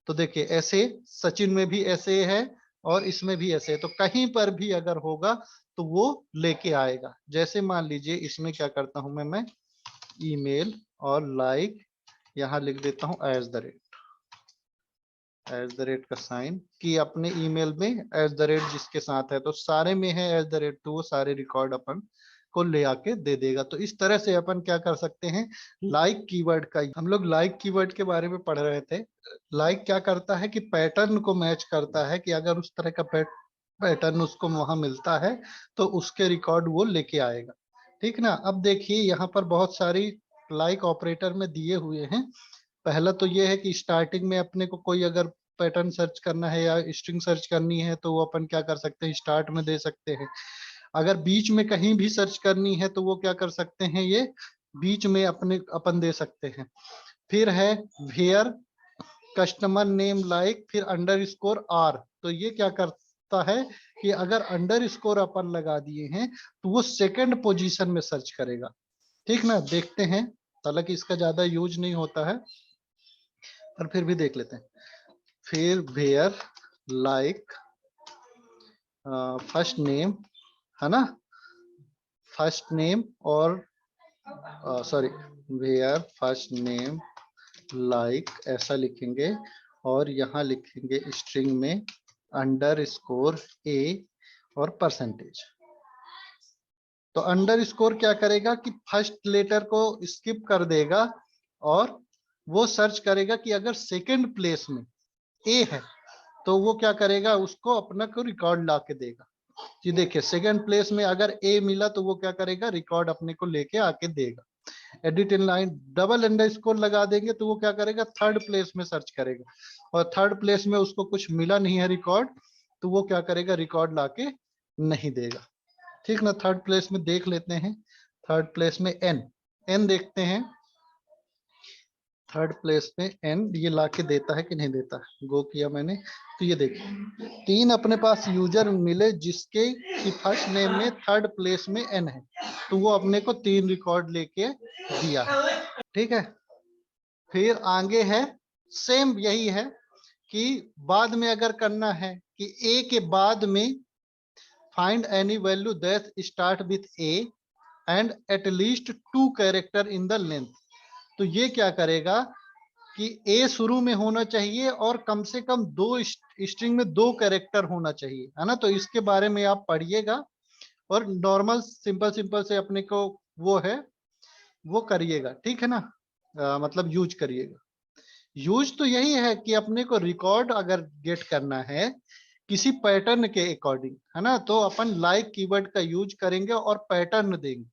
तो देखिए ऐसे सचिन में भी ऐसे है और इसमें भी ऐसे है, तो कहीं पर भी अगर होगा तो वो लेके आएगा। जैसे मान लीजिए इसमें क्या करता हूं मैं ईमेल और लाइक यहाँ लिख देता हूं @ का साइन, कि अपने ईमेल में @ जिसके साथ है तो सारे में है @ तो वो सारे रिकॉर्ड अपन को ले आके दे देगा। तो इस तरह से अपन क्या कर सकते हैं, लाइक कीवर्ड का, हम लोग लाइक कीवर्ड के बारे में पढ़ रहे थे। लाइक क्या करता है कि पैटर्न को मैच करता है, कि अगर उस तरह का पैटर्न उसको वहां मिलता है तो उसके रिकॉर्ड वो लेके आएगा, ठीक ना। अब देखिए यहाँ पर बहुत सारी लाइक ऑपरेटर में दिए हुए हैं। पहला तो ये है कि स्टार्टिंग में अपने को कोई अगर पैटर्न सर्च करना है या स्ट्रिंग सर्च करनी है तो वो अपन क्या कर सकते हैं, स्टार्ट में दे सकते हैं। अगर बीच में कहीं भी सर्च करनी है तो वो क्या कर सकते हैं, ये बीच में अपने अपन दे सकते हैं। फिर है वेयर कस्टमर नेम लाइक, फिर _R। तो ये क्या करता है कि अगर _ अपन लगा दिए हैं तो वो सेकंड पोजीशन में सर्च करेगा, ठीक ना। देखते हैं, हालांकि इसका ज्यादा यूज नहीं होता है। पर फिर भी देख लेते हैं। फिर वेयर लाइक फर्स्ट नेम, है ना, फर्स्ट नेम और sorry, where first name like ऐसा लिखेंगे और यहाँ लिखेंगे स्ट्रिंग में अंडर स्कोर ए और परसेंटेज। तो अंडर स्कोर क्या करेगा कि फर्स्ट लेटर को स्किप कर देगा और वो सर्च करेगा कि अगर सेकंड प्लेस में ए है तो वो क्या करेगा, उसको अपना को रिकॉर्ड ला के देगा। जी देखिए, सेकंड प्लेस में अगर ए मिला तो वो क्या करेगा, रिकॉर्ड अपने को लेके आके देगा। Edit in line double under score लगा देंगे तो वो क्या करेगा, थर्ड प्लेस में सर्च करेगा और थर्ड प्लेस में उसको कुछ मिला नहीं है रिकॉर्ड, तो वो क्या करेगा, रिकॉर्ड लाके नहीं देगा। ठीक ना। थर्ड प्लेस में देख लेते हैं, थर्ड प्लेस में एन, एन देखते हैं थर्ड प्लेस में एन ये लाके देता है कि नहीं देता है। गो किया मैंने तो ये देखिए 3 अपने पास यूजर मिले जिसके कि फर्स्ट नेम में थर्ड प्लेस में एन है, तो वो अपने को 3 रिकॉर्ड लेके दिया है। ठीक है। फिर आगे है सेम यही है कि बाद में अगर करना है कि ए के बाद में find any value that start with A and at least 2 character in the length. तो ये क्या करेगा कि ए शुरू में होना चाहिए और कम से कम 2 स्ट्रिंग में 2 कैरेक्टर होना चाहिए, है ना। तो इसके बारे में आप पढ़िएगा और नॉर्मल सिंपल सिंपल से अपने को वो है वो करिएगा, ठीक है ना। मतलब यूज करिएगा। यूज तो यही है कि अपने को रिकॉर्ड अगर गेट करना है किसी पैटर्न के अकॉर्डिंग, है ना, तो अपन लाइक कीवर्ड का यूज करेंगे और पैटर्न देंगे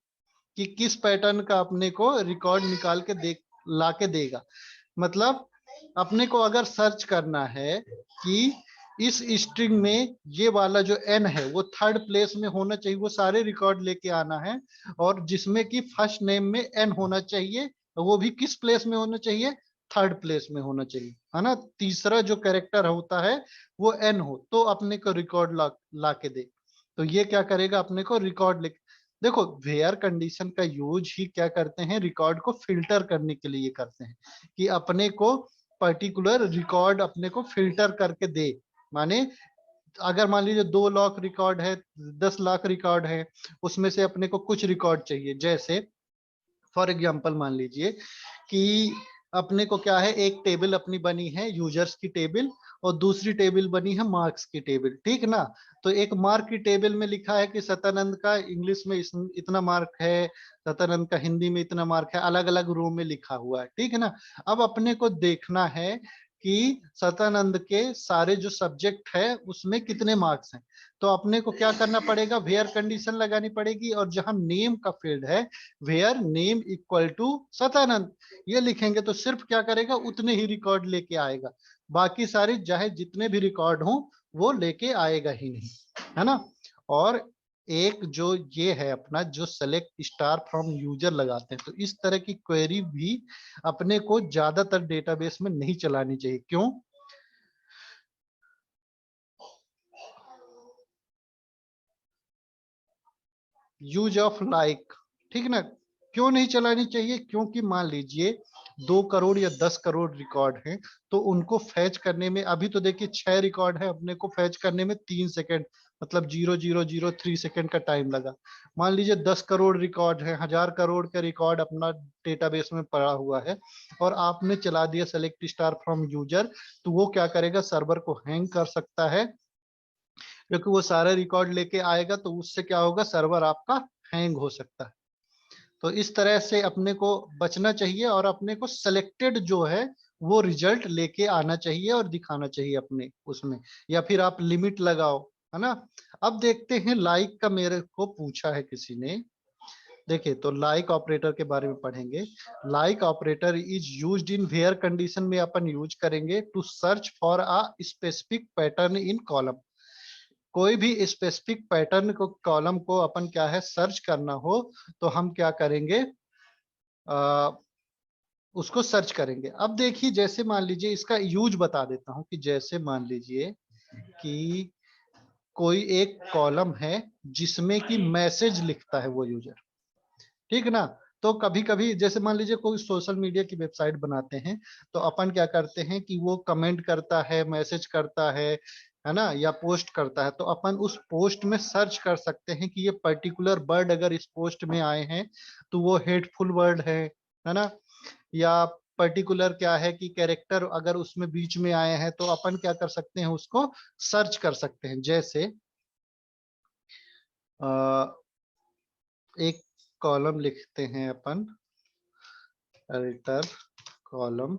कि किस पैटर्न का अपने को रिकॉर्ड निकाल के दे ला के देगा। मतलब अपने को अगर सर्च करना है कि इस स्ट्रिंग में ये वाला जो एन है वो थर्ड प्लेस में होना चाहिए, वो सारे रिकॉर्ड लेके आना है और जिसमें कि फर्स्ट नेम में एन होना चाहिए, वो भी किस प्लेस में होना चाहिए, थर्ड प्लेस में होना चाहिए, है ना। तीसरा जो कैरेक्टर होता है वो एन हो तो अपने को रिकॉर्ड ला के दे। तो ये क्या करेगा, अपने को रिकॉर्ड लिख, देखो वेयर कंडीशन का यूज ही क्या करते हैं, रिकॉर्ड को फिल्टर करने के लिए करते हैं कि अपने को पर्टिकुलर रिकॉर्ड अपने को फिल्टर करके दे। माने अगर मान लीजिए 2 लाख रिकॉर्ड है, 10 लाख रिकॉर्ड है, उसमें से अपने को कुछ रिकॉर्ड चाहिए। जैसे फॉर एग्जांपल मान लीजिए कि अपने को क्या है, एक टेबल अपनी बनी है यूजर्स की टेबल और दूसरी टेबल बनी है मार्क्स की टेबल, ठीक ना। तो एक मार्क की टेबल में लिखा है कि सतानंद का इंग्लिश में इतना मार्क है, सतानंद का हिंदी में इतना मार्क है, अलग अलग रो में लिखा हुआ है, ठीक है ना। अब अपने को देखना है कि सतानंद के सारे जो सब्जेक्ट है उसमें कितने मार्क्स हैं। तो अपने को क्या करना पड़ेगा, वेयर कंडीशन लगानी पड़ेगी और जहां नेम का फील्ड है where name equal to Satanand ये लिखेंगे तो सिर्फ क्या करेगा, उतने ही रिकॉर्ड लेके आएगा, बाकी सारे चाहे जितने भी रिकॉर्ड हो वो लेके आएगा ही नहीं, है ना। और एक जो ये है अपना जो सेलेक्ट स्टार फ्रॉम यूजर लगाते हैं, तो इस तरह की क्वेरी भी अपने को ज्यादातर डेटाबेस में नहीं चलानी चाहिए। क्यों? यूज ऑफ लाइक, ठीक ना। क्यों नहीं चलानी चाहिए? क्योंकि मान लीजिए 2 करोड़ या 10 करोड़ रिकॉर्ड हैं तो उनको फैच करने में अभी तो देखिए 6 रिकॉर्ड है, अपने को फैच करने में 3 सेकेंड मतलब 0.003 सेकेंड का टाइम लगा। मान लीजिए 10 करोड़ रिकॉर्ड है, 1000 करोड़ का रिकॉर्ड अपना डेटाबेस में पड़ा हुआ है और आपने चला दिया सेलेक्ट स्टार फ्रॉम यूजर, तो वो क्या करेगा, सर्वर को हैंग कर सकता है क्योंकि वो सारे रिकॉर्ड लेके आएगा तो उससे क्या होगा, सर्वर आपका हैंग हो सकता है। तो इस तरह से अपने को बचना चाहिए और अपने को सिलेक्टेड जो है वो रिजल्ट लेके आना चाहिए और दिखाना चाहिए अपने उसमें, या फिर आप लिमिट लगाओ, है ना। अब देखते हैं लाइक का, मेरे को पूछा है किसी ने। देखिए तो लाइक ऑपरेटर के बारे में पढ़ेंगे। Like operator is used in where condition में अपन यूज करेंगे to search for a specific pattern in column. कोई भी स्पेसिफिक पैटर्न को कॉलम को अपन क्या है सर्च करना हो तो हम क्या करेंगे, आ, उसको सर्च करेंगे। अब देखिए जैसे मान लीजिए इसका यूज बता देता हूं कि जैसे मान लीजिए कि कोई एक कॉलम है जिसमें कि मैसेज लिखता है वो यूजर, ठीक ना। तो कभी कभी जैसे मान लीजिए कोई सोशल मीडिया की वेबसाइट बनाते हैं, तो अपन क्या करते हैं कि वो कमेंट करता है, मैसेज करता है ना, या पोस्ट करता है, तो अपन उस पोस्ट में सर्च कर सकते हैं कि ये पर्टिकुलर वर्ड अगर इस पोस्ट में आए हैं तो वो हेटफुल वर्ड है ना, या पर्टिकुलर क्या है कि कैरेक्टर अगर उसमें बीच में आए हैं तो अपन क्या कर सकते हैं, उसको सर्च कर सकते हैं। जैसे एक कॉलम लिखते हैं अपन, अल्टर कॉलम,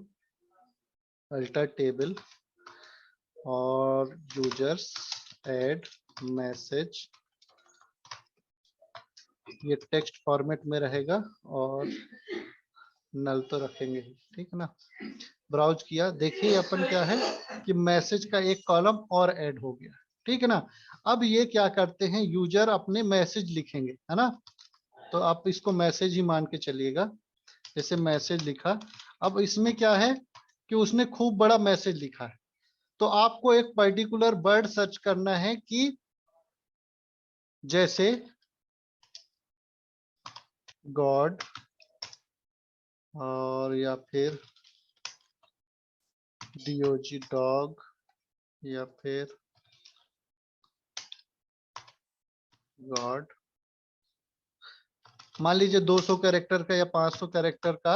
अल्टर टेबल, और यूजर्स ऐड मैसेज, ये टेक्स्ट फॉर्मेट में रहेगा और नल तो रखेंगे, ठीक है ना। ब्राउज किया, देखिए अपन क्या है कि मैसेज का एक कॉलम और ऐड हो गया, ठीक है ना। अब ये क्या करते हैं, यूजर अपने मैसेज लिखेंगे, है ना, तो आप इसको मैसेज ही मान के चलिएगा। जैसे मैसेज लिखा, अब इसमें क्या है कि उसने खूब बड़ा मैसेज लिखा है, तो आपको एक पर्टिकुलर वर्ड सर्च करना है कि जैसे गॉड, और या फिर डीओजी डॉग, या फिर गॉड। मान लीजिए 200 कैरेक्टर का या 500 कैरेक्टर का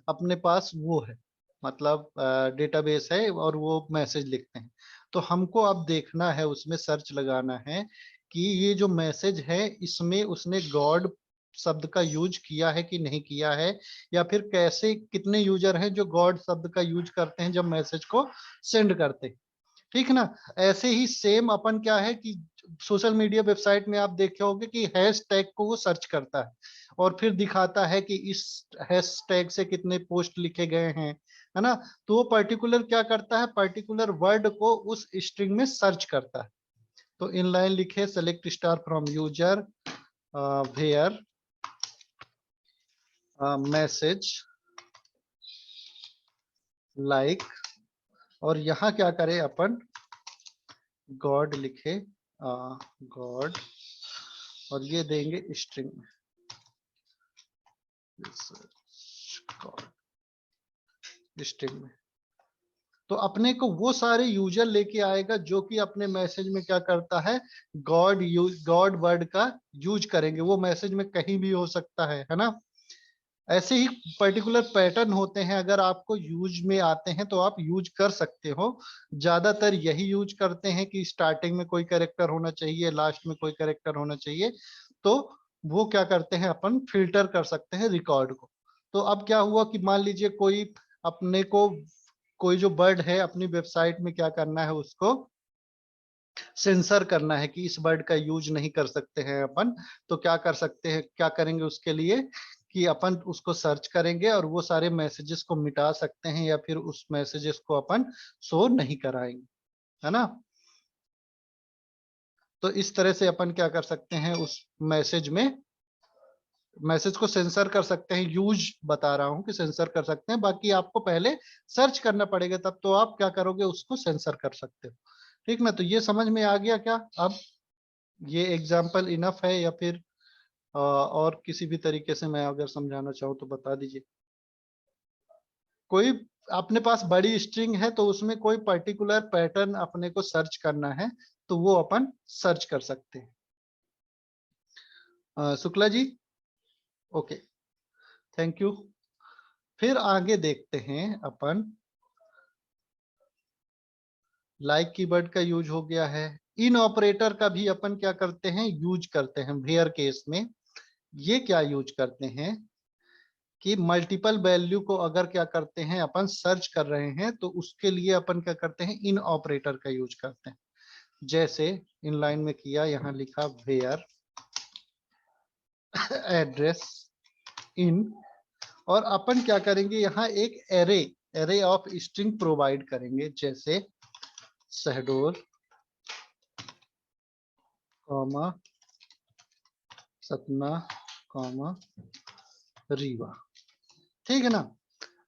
अपने पास वो है, मतलब डेटाबेस है, और वो मैसेज लिखते हैं। तो हमको अब देखना है, उसमें सर्च लगाना है कि ये जो मैसेज है इसमें उसने गॉड शब्द का यूज किया है कि नहीं किया है, या फिर कैसे कितने यूजर हैं जो गॉड शब्द का यूज करते हैं जब मैसेज को सेंड करते हैं, ठीक है ना। ऐसे ही सेम अपन क्या है कि सोशल मीडिया वेबसाइट में आप देखे होंगे कि हैशटैग को वो सर्च करता है और फिर दिखाता है कि इस हैशटैग से कितने पोस्ट लिखे गए हैं, है ना। तो वो पर्टिकुलर क्या करता है, पर्टिकुलर वर्ड को उस स्ट्रिंग में सर्च करता है। तो इनलाइन लिखे select star from user where message like, और यहाँ क्या करें अपन, गॉड लिखे, गॉड, और ये देंगे स्ट्रिंग में, स्ट्रिंग में। तो अपने को वो सारे यूजर लेके आएगा जो कि अपने मैसेज में क्या करता है, गॉड वर्ड का यूज करेंगे। वो मैसेज में कहीं भी हो सकता है ना। ऐसे ही पर्टिकुलर पैटर्न होते हैं, अगर आपको यूज में आते हैं तो आप यूज कर सकते हो। ज्यादातर यही यूज करते हैं कि स्टार्टिंग में कोई कैरेक्टर होना चाहिए, लास्ट में कोई कैरेक्टर होना चाहिए। तो वो क्या करते हैं, अपन फिल्टर कर सकते हैं रिकॉर्ड को। तो अब क्या हुआ कि मान लीजिए कोई अपने को कोई जो वर्ड है अपनी वेबसाइट में क्या करना है, उसको सेंसर करना है कि इस वर्ड का यूज नहीं कर सकते हैं अपन। तो क्या कर सकते हैं, क्या करेंगे उसके लिए कि अपन उसको सर्च करेंगे और वो सारे मैसेजेस को मिटा सकते हैं, या फिर उस मैसेजेस को अपन शो नहीं कराएंगे, है ना। तो इस तरह से अपन क्या कर सकते हैं, उस मैसेज में मैसेज को सेंसर कर सकते हैं। यूज बता रहा हूं कि सेंसर कर सकते हैं, बाकी आपको पहले सर्च करना पड़ेगा, तब तो आप क्या करोगे, उसको सेंसर कर सकते हो, ठीक ना। तो ये समझ में आ गया क्या अब, ये एग्जाम्पल इनफ है, या फिर और किसी भी तरीके से मैं अगर समझाना चाहूँ तो बता दीजिए। कोई अपने पास बड़ी स्ट्रिंग है तो उसमें कोई पर्टिकुलर पैटर्न अपने को सर्च करना है, तो वो अपन सर्च कर सकते हैं। Shukla ji, okay, thank you. फिर आगे देखते हैं अपन, लाइक कीवर्ड का यूज हो गया है। इन ऑपरेटर का भी अपन क्या करते हैं, यूज करते हैं वेयर केस में। ये क्या यूज करते हैं कि मल्टीपल वैल्यू को अगर क्या करते हैं, अपन सर्च कर रहे हैं तो उसके लिए अपन क्या करते हैं, इन ऑपरेटर का यूज करते हैं। जैसे इन लाइन में किया, यहाँ लिखा वेयर एड्रेस इन, और अपन क्या करेंगे, यहाँ एक array array of string provide करेंगे। जैसे शहडोल कॉमा सतना कॉमा रीवा, ठीक है ना।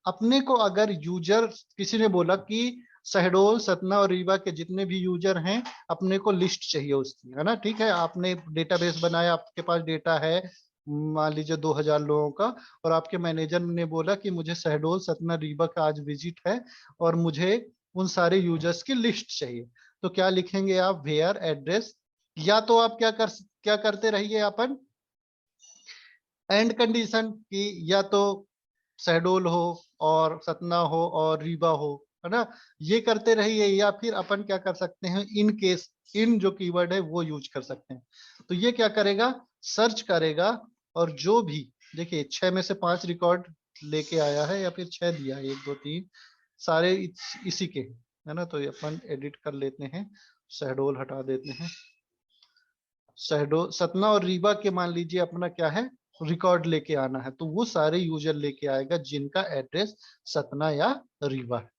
अपने को अगर यूजर किसी ने बोला कि शहडोल सतना और रीवा के जितने भी यूजर हैं अपने को लिस्ट चाहिए उसकी, है ना, ठीक है। आपने डेटाबेस बनाया, आपके पास डेटा है, मान लीजिए 2000 लोगों का, और आपके मैनेजर ने बोला कि मुझे शहडोल सतना रीवा का आज विजिट है और मुझे उन सारे यूजर्स की लिस्ट चाहिए। तो क्या लिखेंगे आप, वेयर एड्रेस, या तो आप क्या करते रहिए अपन, एंड कंडीशन की, या तो शहडोल हो और सतना हो और रीवा हो, है ना, ये करते रहिए, या फिर अपन क्या कर सकते हैं, इन केस, इन जो कीवर्ड है वो यूज कर सकते हैं। तो ये क्या करेगा, सर्च करेगा, और जो भी, देखिए 6 में से 5 रिकॉर्ड लेके आया है, या फिर 6 दिया है, 1 2 3 सारे इसी के हैं, है ना। तो ये अपन एडिट कर लेते हैं, शहडोल हटा देते हैं। शहडोल सतना और रीवा के मान लीजिए अपना क्या है, रिकॉर्ड लेके आना है, तो वो सारे यूजर लेके आएगा जिनका एड्रेस सतना या रीवा है।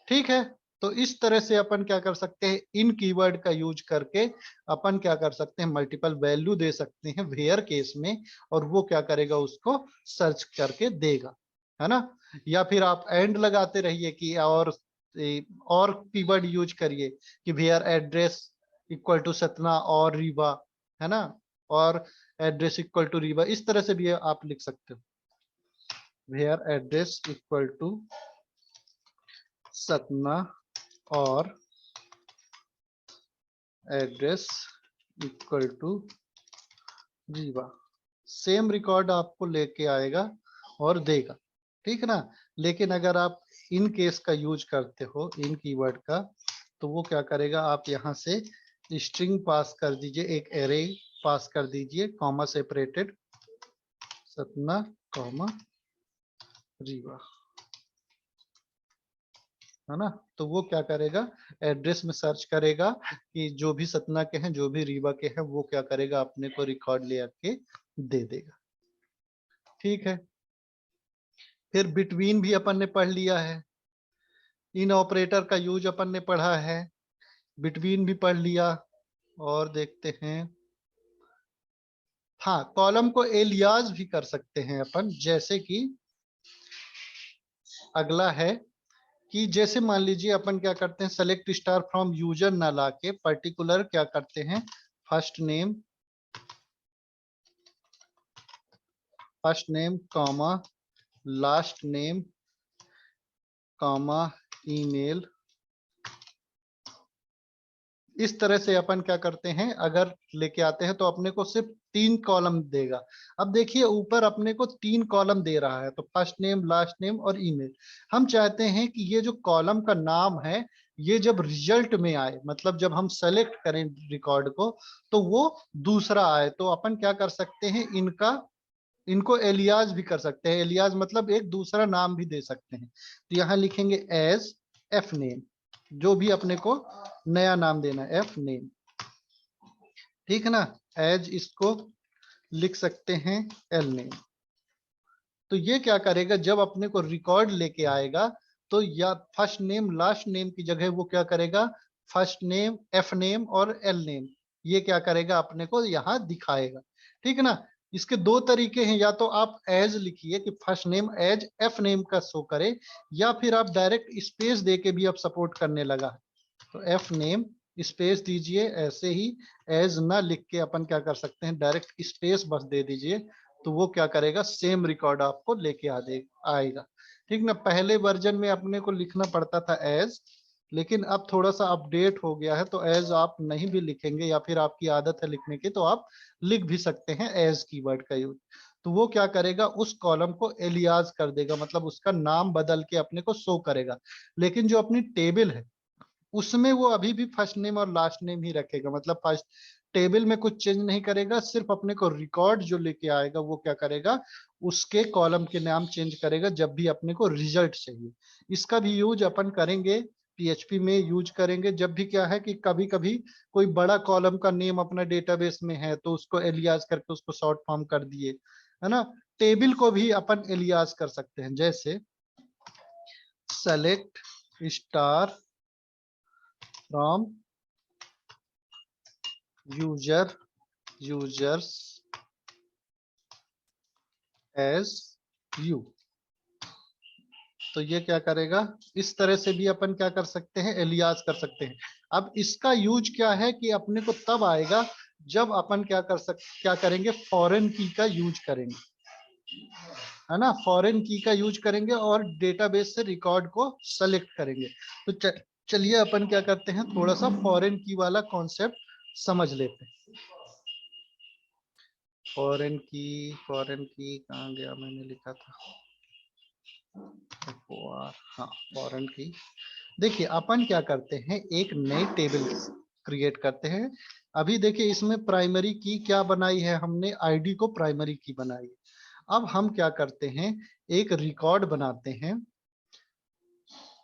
ठीक है, तो इस तरह से अपन क्या कर सकते हैं, इन कीवर्ड का यूज करके अपन क्या कर सकते हैं, मल्टीपल वैल्यू दे सकते हैं वेयर केस में, और वो क्या करेगा, उसको सर्च करके देगा, है ना। या फिर आप एंड लगाते रहिए कि और कीवर्ड यूज करिए कि where address equal to Satna और रीवा, है ना, और एड्रेस इक्वल टू रीवा, इस तरह से भी आप लिख सकते हो, where address equal to Satna और address equal to Rewa, same record आपको लेके आएगा और देगा, ठीक है ना। लेकिन अगर आप इन केस का यूज करते हो, इन कीवर्ड का, तो वो क्या करेगा, आप यहाँ से स्ट्रिंग पास कर दीजिए, एक एरे पास कर दीजिए, comma separated, Satna comma Rewa, है ना। तो वो क्या करेगा, एड्रेस में सर्च करेगा कि जो भी सतना के हैं, जो भी रीवा के हैं, वो क्या करेगा, अपने को रिकॉर्ड ले आके दे देगा। ठीक है, फिर बिटवीन भी अपन ने पढ़ लिया है, इन ऑपरेटर का यूज अपन ने पढ़ा है, बिटवीन भी पढ़ लिया, और देखते हैं, हाँ, कॉलम को एलियाज भी कर सकते हैं अपन, जैसे कि अगला है कि जैसे मान लीजिए अपन क्या करते हैं, सेलेक्ट स्टार फ्रॉम यूजर ना लाके पर्टिकुलर क्या करते हैं, first name comma last name comma email, इस तरह से अपन क्या करते हैं, अगर लेके आते हैं तो अपने को सिर्फ 3 कॉलम देगा। अब देखिए ऊपर अपने को 3 कॉलम दे रहा है, तो फर्स्ट नेम, लास्ट नेम और ईमेल। हम चाहते हैं कि ये जो कॉलम का नाम है, ये जब रिजल्ट में आए, मतलब जब हम सेलेक्ट करें रिकॉर्ड को, तो वो दूसरा आए। तो अपन क्या कर सकते हैं, इनको एलियाज भी कर सकते हैं, एलियाज मतलब एक दूसरा नाम भी दे सकते हैं। तो यहाँ लिखेंगे एज एफ नेम, जो भी अपने को नया नाम देना है, एफ नेम, ठीक है ना। एज इसको लिख सकते हैं एल नेम। तो ये क्या करेगा, जब अपने को रिकॉर्ड लेके आएगा, तो या फर्स्ट नेम लास्ट नेम की जगह वो क्या करेगा, फर्स्ट नेम एफ नेम और एल नेम, ये क्या करेगा, अपने को यहाँ दिखाएगा, ठीक है ना। इसके 2 तरीके हैं, या तो आप एज लिखिए कि first name as F name का शो करे, या फिर आप डायरेक्ट स्पेस दे के भी आप सपोर्ट करने लगा है, तो एफ नेम स्पेस दीजिए, ऐसे ही एज ना लिख के अपन क्या कर सकते हैं, डायरेक्ट स्पेस बस दे दीजिए, तो वो क्या करेगा, सेम रिकॉर्ड आपको लेके आएगा, ठीक ना। पहले वर्जन में अपने को लिखना पड़ता था एज, लेकिन अब थोड़ा सा अपडेट हो गया है, तो एज आप नहीं भी लिखेंगे, या फिर आपकी आदत है लिखने की, तो आप लिख भी सकते हैं एज कीवर्ड का यूज। तो वो क्या करेगा, उस कॉलम को एलियाज कर देगा, मतलब उसका नाम बदल के अपने को शो करेगा। लेकिन जो अपनी टेबल है, उसमें वो अभी भी फर्स्ट नेम और लास्ट नेम ही रखेगा, मतलब फर्स्ट टेबल में कुछ चेंज नहीं करेगा, सिर्फ अपने को रिकॉर्ड जो लेके आएगा वो क्या करेगा, उसके कॉलम के नाम चेंज करेगा जब भी अपने को रिजल्ट चाहिए। इसका भी यूज अपन करेंगे, पीएचपी में यूज करेंगे, जब भी क्या है कि कभी कभी कोई बड़ा कॉलम का नेम अपना डेटाबेस में है, तो उसको एलियास करके उसको शॉर्ट फॉर्म कर दिए, है ना। टेबल को भी अपन एलियास कर सकते हैं, जैसे select star from users as u, तो ये क्या करेगा, इस तरह से भी अपन क्या कर सकते हैं, एलियास कर सकते हैं। अब इसका यूज क्या है कि अपने को तब आएगा जब अपन क्या करेंगे, फॉरेन की का यूज करेंगे, है ना, फॉरेन की का यूज करेंगे और डेटाबेस से रिकॉर्ड को सेलेक्ट करेंगे। तो चलिए अपन क्या करते हैं, थोड़ा सा फॉरेन की वाला कॉन्सेप्ट समझ लेते हैं। फॉरेन की कहाँ गया, मैंने लिखा था हाँ, फॉरेन की। देखिए अपन क्या करते हैं, एक नई टेबल क्रिएट करते हैं। अभी देखिए इसमें प्राइमरी की क्या बनाई है हमने, आईडी को प्राइमरी की बनाई। अब हम क्या करते हैं, एक रिकॉर्ड बनाते हैं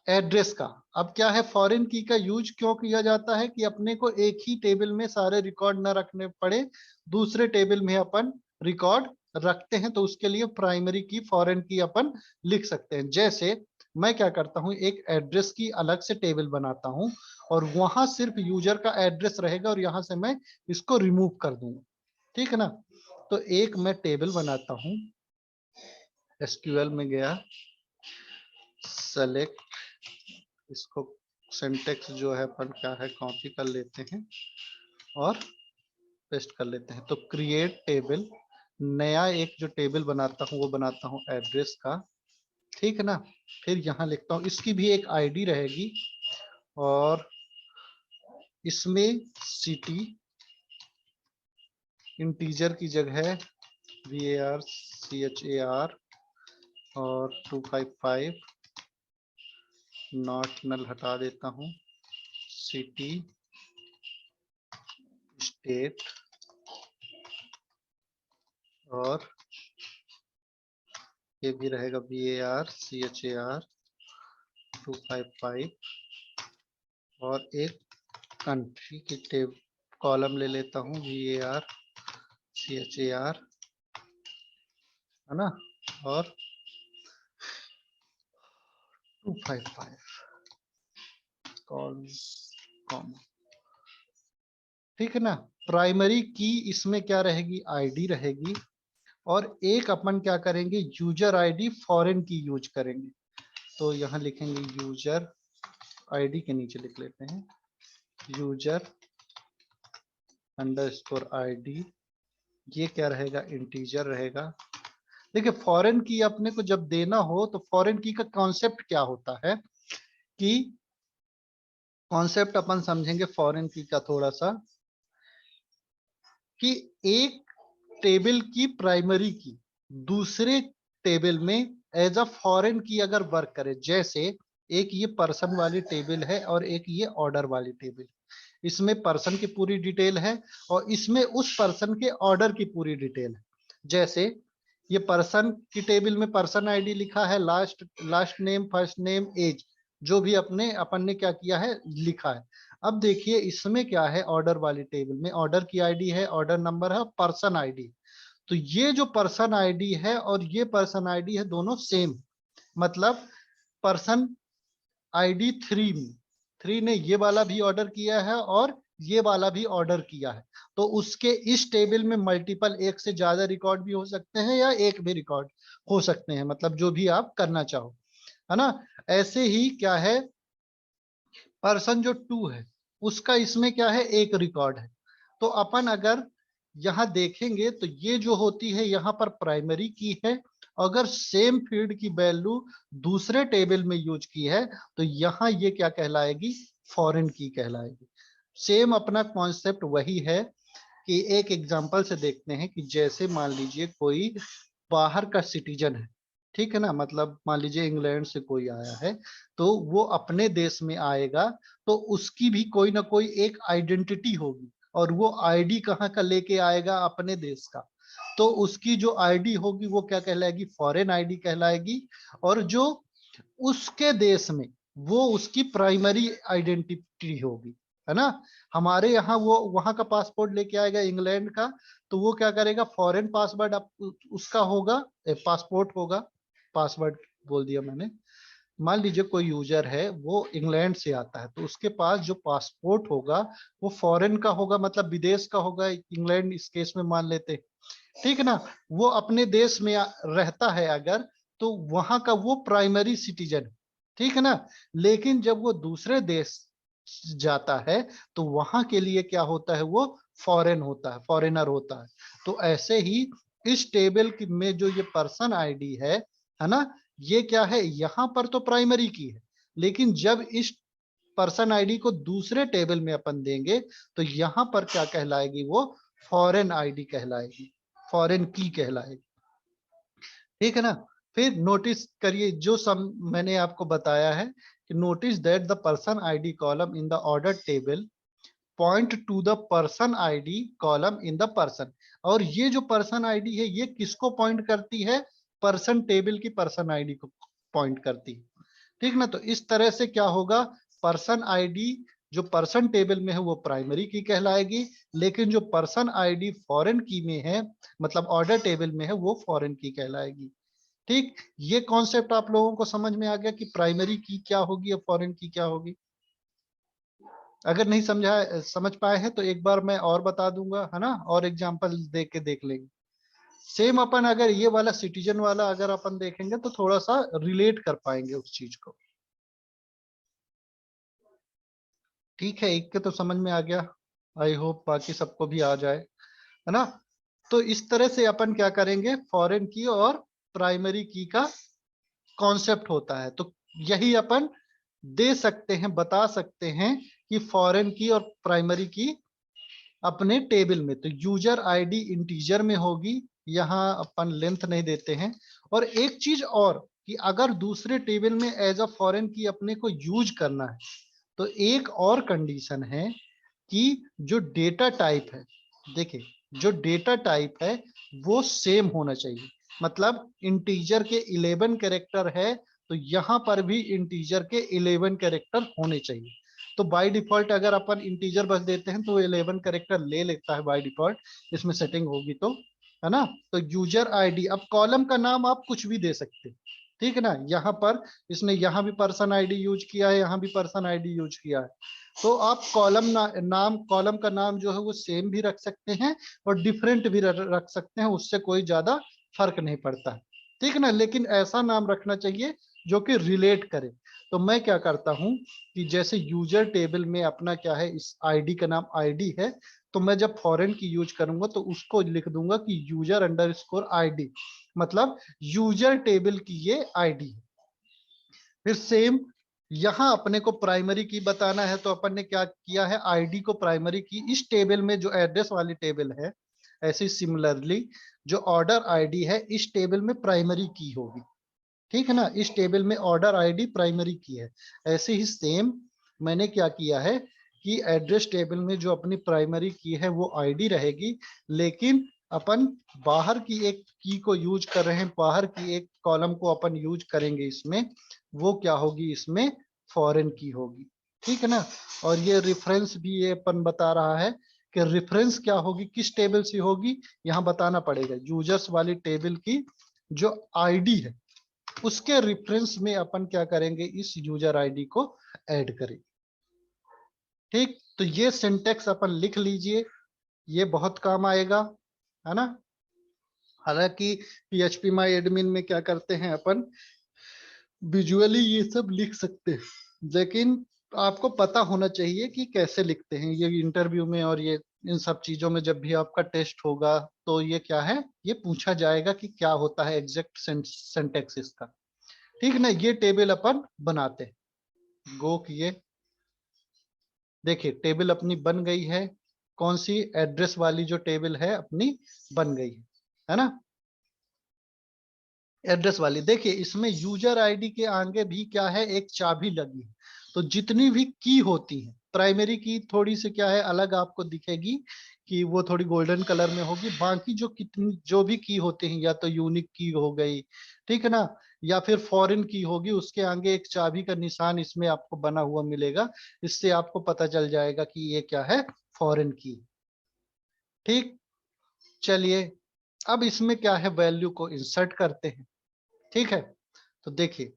एड्रेस का। अब क्या है, फॉरेन की का यूज क्यों किया जाता है कि अपने को एक ही टेबल में सारे रिकॉर्ड ना रखने पड़े, दूसरे टेबल में अपन रिकॉर्ड रखते हैं, तो उसके लिए प्राइमरी की फॉरेन की अपन लिख सकते हैं। जैसे मैं क्या करता हूं, एक एड्रेस की अलग से टेबल बनाता हूं और वहां सिर्फ यूजर का एड्रेस रहेगा और यहां से मैं इसको रिमूव कर दूंगा, ठीक है ना। तो एक मैं टेबल बनाता हूं, एसक्यूएल में गया, सेलेक्ट, इसको सिंटेक्स जो है अपन क्या है कॉपी कर लेते हैं और पेस्ट कर लेते हैं। तो क्रिएट टेबल, नया एक जो टेबल बनाता हूं वो बनाता हूं एड्रेस का, ठीक है ना। फिर यहाँ लिखता हूँ, इसकी भी एक आईडी रहेगी और इसमें सिटी इंटीजर की जगह VAR CHAR और 255 नॉट नल हटा देता हूँ, सिटी स्टेट और ये भी रहेगा VAR CHAR 255 और एक कंट्री की टेब कॉलम ले लेता हूँ VAR CHAR, है ना, और 255 कॉलम, ठीक है ना। प्राइमरी की इसमें क्या रहेगी, आईडी रहेगी और एक अपन क्या करेंगे, यूजर आईडी फॉरेन की यूज करेंगे। तो यहाँ लिखेंगे यूजर आईडी के नीचे लिख लेते हैं यूजर अंडरस्कोर आईडी, ये क्या रहेगा, इंटीजर रहेगा। देखिए फॉरेन की अपने को जब देना हो तो फॉरेन की का कॉन्सेप्ट क्या होता है कि, कॉन्सेप्ट अपन समझेंगे फॉरेन की का थोड़ा सा, कि एक टेबल की प्राइमरी की दूसरे टेबल में एज अ फॉरेन की अगर वर्क करे, जैसे एक ये पर्सन वाली टेबल है और एक ये ऑर्डर वाली टेबल, इसमें पर्सन की पूरी डिटेल है और इसमें उस पर्सन के ऑर्डर की पूरी डिटेल है। जैसे ये पर्सन की टेबल में पर्सन आईडी लिखा है, last name, first name, age, जो भी अपन ने क्या किया है लिखा है। अब देखिए इसमें क्या है, ऑर्डर वाली टेबल में ऑर्डर की आईडी है, ऑर्डर नंबर है, पर्सन आईडी। तो ये जो पर्सन आईडी है और ये पर्सन आईडी है, दोनों सेम, मतलब पर्सन आईडी 3 ने ये वाला भी ऑर्डर किया है और ये वाला भी ऑर्डर किया है, तो उसके इस टेबल में मल्टीपल, एक से ज्यादा रिकॉर्ड भी हो सकते हैं या एक भी रिकॉर्ड हो सकते हैं, मतलब जो भी आप करना चाहो, है ना। ऐसे ही क्या है, पर्सन जो 2 है उसका इसमें क्या है, एक रिकॉर्ड है। तो अपन अगर यहाँ देखेंगे तो ये जो होती है यहाँ पर प्राइमरी की है, अगर सेम फील्ड की वैल्यू दूसरे टेबल में यूज की है तो यहाँ ये क्या कहलाएगी, फॉरेन की कहलाएगी। सेम अपना कॉन्सेप्ट वही है कि एक एग्जांपल से देखते हैं कि जैसे मान लीजिए कोई बाहर का सिटीजन है, ठीक है ना, मतलब मान लीजिए इंग्लैंड से कोई आया है, तो वो अपने देश में आएगा तो उसकी भी कोई ना कोई एक आइडेंटिटी होगी और वो आईडी कहाँ का लेके आएगा, अपने देश का। तो उसकी जो आईडी होगी वो क्या कहलाएगी, फॉरेन आईडी कहलाएगी। और जो उसके देश में वो उसकी प्राइमरी आइडेंटिटी होगी, है ना। हमारे यहाँ वो वहां का पासपोर्ट लेके आएगा इंग्लैंड का, तो वो क्या करेगा, फॉरेन पासवर्ड उसका होगा, पासपोर्ट होगा, पासवर्ड बोल दिया मैंने। मान लीजिए कोई यूजर है वो इंग्लैंड से आता है तो उसके पास जो पासपोर्ट होगा वो फॉरेन का होगा, मतलब विदेश का होगा, इंग्लैंड इस केस में मान लेते, ठीक है ना। वो अपने देश में रहता है अगर, तो वहां का वो प्राइमरी सिटीजन, ठीक है ना। लेकिन जब वो दूसरे देश जाता है तो वहां के लिए क्या होता है, वो फॉरेन होता है, फॉरेनर होता है। तो ऐसे ही इस टेबल में जो ये पर्सन आईडी है ना, ये क्या है, यहाँ पर तो प्राइमरी की है, लेकिन जब इस पर्सन आईडी को दूसरे टेबल में अपन देंगे तो यहाँ पर क्या कहलाएगी, वो फॉरेन आईडी कहलाएगी, फॉरेन की कहलाएगी। ठीक है ना। फिर नोटिस करिए जो मैंने आपको बताया है कि notice that the person ID column in the order table point two the person ID column in the person. और ये जो पर्सन आईडी है ये किसको पॉइंट करती है, पर्सन टेबल की पर्सन आईडी को पॉइंट करती है। ठीक ना। तो इस तरह से क्या होगा, पर्सन आईडी जो पर्सन टेबल में है वो प्राइमरी की कहलाएगी, लेकिन जो पर्सन आईडी फॉरेन की में है, मतलब ऑर्डर टेबल में है, वो फॉरेन की कहलाएगी। ठीक, ये कॉन्सेप्ट आप लोगों को समझ में आ गया कि प्राइमरी की क्या होगी और फॉरेन की क्या होगी। अगर नहीं समझ पाए हैं तो एक बार मैं और बता दूंगा, है ना, और एग्जांपल दे के देख लेंगे। सेम अपन अगर ये वाला सिटीजन वाला अगर अपन देखेंगे तो थोड़ा सा रिलेट कर पाएंगे उस चीज को। ठीक है, एक के तो समझ में आ गया, आई होप बाकी सबको भी आ जाए, है ना। तो इस तरह से अपन क्या करेंगे, फॉरेन की और प्राइमरी की का कॉन्सेप्ट होता है। तो यही अपन दे सकते हैं, बता सकते हैं कि फॉरेन की और प्राइमरी की अपने टेबल में तो यूजर आईडी इंटीजर में होगी, यहाँ अपन लेंथ नहीं देते हैं। और एक चीज और कि अगर दूसरे टेबल में एज अ फॉरेन की अपने को यूज करना है तो एक और कंडीशन है कि जो डेटा टाइप है, देखिए जो डेटा टाइप है वो सेम होना चाहिए। मतलब इंटीजर के 11 कैरेक्टर है तो यहाँ पर भी इंटीजर के 11 कैरेक्टर होने चाहिए। तो बाय डिफॉल्ट अगर अपन इंटीजर बस देते हैं तो वो 11 कैरेक्टर ले लेता है बाय डिफॉल्ट, इसमें सेटिंग होगी तो, है ना। तो यूजर आईडी, अब कॉलम का नाम आप कुछ भी दे सकते हैं, ठीक है ना। यहाँ पर इसने यहाँ भी पर्सन आईडी यूज किया है, यहाँ भी पर्सन आईडी यूज किया है। तो आप नाम कॉलम का नाम जो है वो सेम भी रख सकते हैं और डिफरेंट भी रख सकते हैं, उससे कोई ज्यादा फर्क नहीं पड़ता है, ठीक है ना। लेकिन ऐसा नाम रखना चाहिए जो कि रिलेट करे। तो मैं क्या करता हूं कि जैसे यूजर टेबल में अपना क्या है, इस आईडी का नाम आईडी है, तो मैं जब फॉरेन की यूज करूंगा तो उसको लिख दूंगा कि यूजर अंडरस्कोर आईडी, मतलब यूजर टेबल की ये आईडी है। फिर सेम यहाँ अपने को प्राइमरी की बताना है तो अपन ने क्या किया है, आईडी को प्राइमरी की इस टेबल में जो एड्रेस वाली टेबल है, ऐसे सिमिलरली जो ऑर्डर आईडी है इस टेबल में प्राइमरी की होगी, ठीक है ना। इस टेबल में ऑर्डर आईडी प्राइमरी की है। ऐसे ही सेम मैंने क्या किया है कि एड्रेस टेबल में जो अपनी प्राइमरी की है वो आईडी रहेगी, लेकिन अपन बाहर की एक की को यूज कर रहे हैं, बाहर की एक कॉलम को अपन यूज करेंगे इसमें, वो क्या होगी, इसमें फॉरेन की होगी, ठीक है ना। और ये रेफरेंस भी ये अपन बता रहा है कि रेफरेंस क्या होगी, किस टेबल से होगी, यहाँ बताना पड़ेगा। यूजर्स वाली टेबल की जो आईडी है उसके रेफरेंस में अपन क्या करेंगे, इस यूजर आईडी को ऐड करेंगे। ठीक, तो ये सिंटेक्स अपन लिख लीजिए, ये बहुत काम आएगा, है ना। हालांकि PHP माई एडमिन में क्या करते हैं अपन विजुअली ये सब लिख सकते हैं, लेकिन आपको पता होना चाहिए कि कैसे लिखते हैं। ये इंटरव्यू में और ये इन सब चीजों में जब भी आपका टेस्ट होगा तो ये क्या है, ये पूछा जाएगा कि क्या होता है एग्जैक्ट सिंटेक्स इसका, ठीक है ना। ये टेबल अपन बनाते हैं, गो किए, देखिए टेबल अपनी बन गई है, कौन सी, एड्रेस वाली जो टेबल है अपनी बन गई है ना, एड्रेस वाली। देखिए इसमें यूजर आईडी के आगे भी क्या है, एक चाबी लगी है। तो जितनी भी की होती है, प्राइमरी की थोड़ी सी क्या है अलग आपको दिखेगी कि वो थोड़ी गोल्डन कलर में होगी, बाकी जो कितनी जो भी की होती है या तो यूनिक की हो गई, ठीक है ना, या फिर फॉरेन की होगी, उसके आगे एक चाबी का निशान इसमें आपको बना हुआ मिलेगा। इससे आपको पता चल जाएगा कि ये क्या है, फॉरेन की। ठीक, चलिए अब इसमें क्या है, वैल्यू को इंसर्ट करते हैं, ठीक है। तो देखिए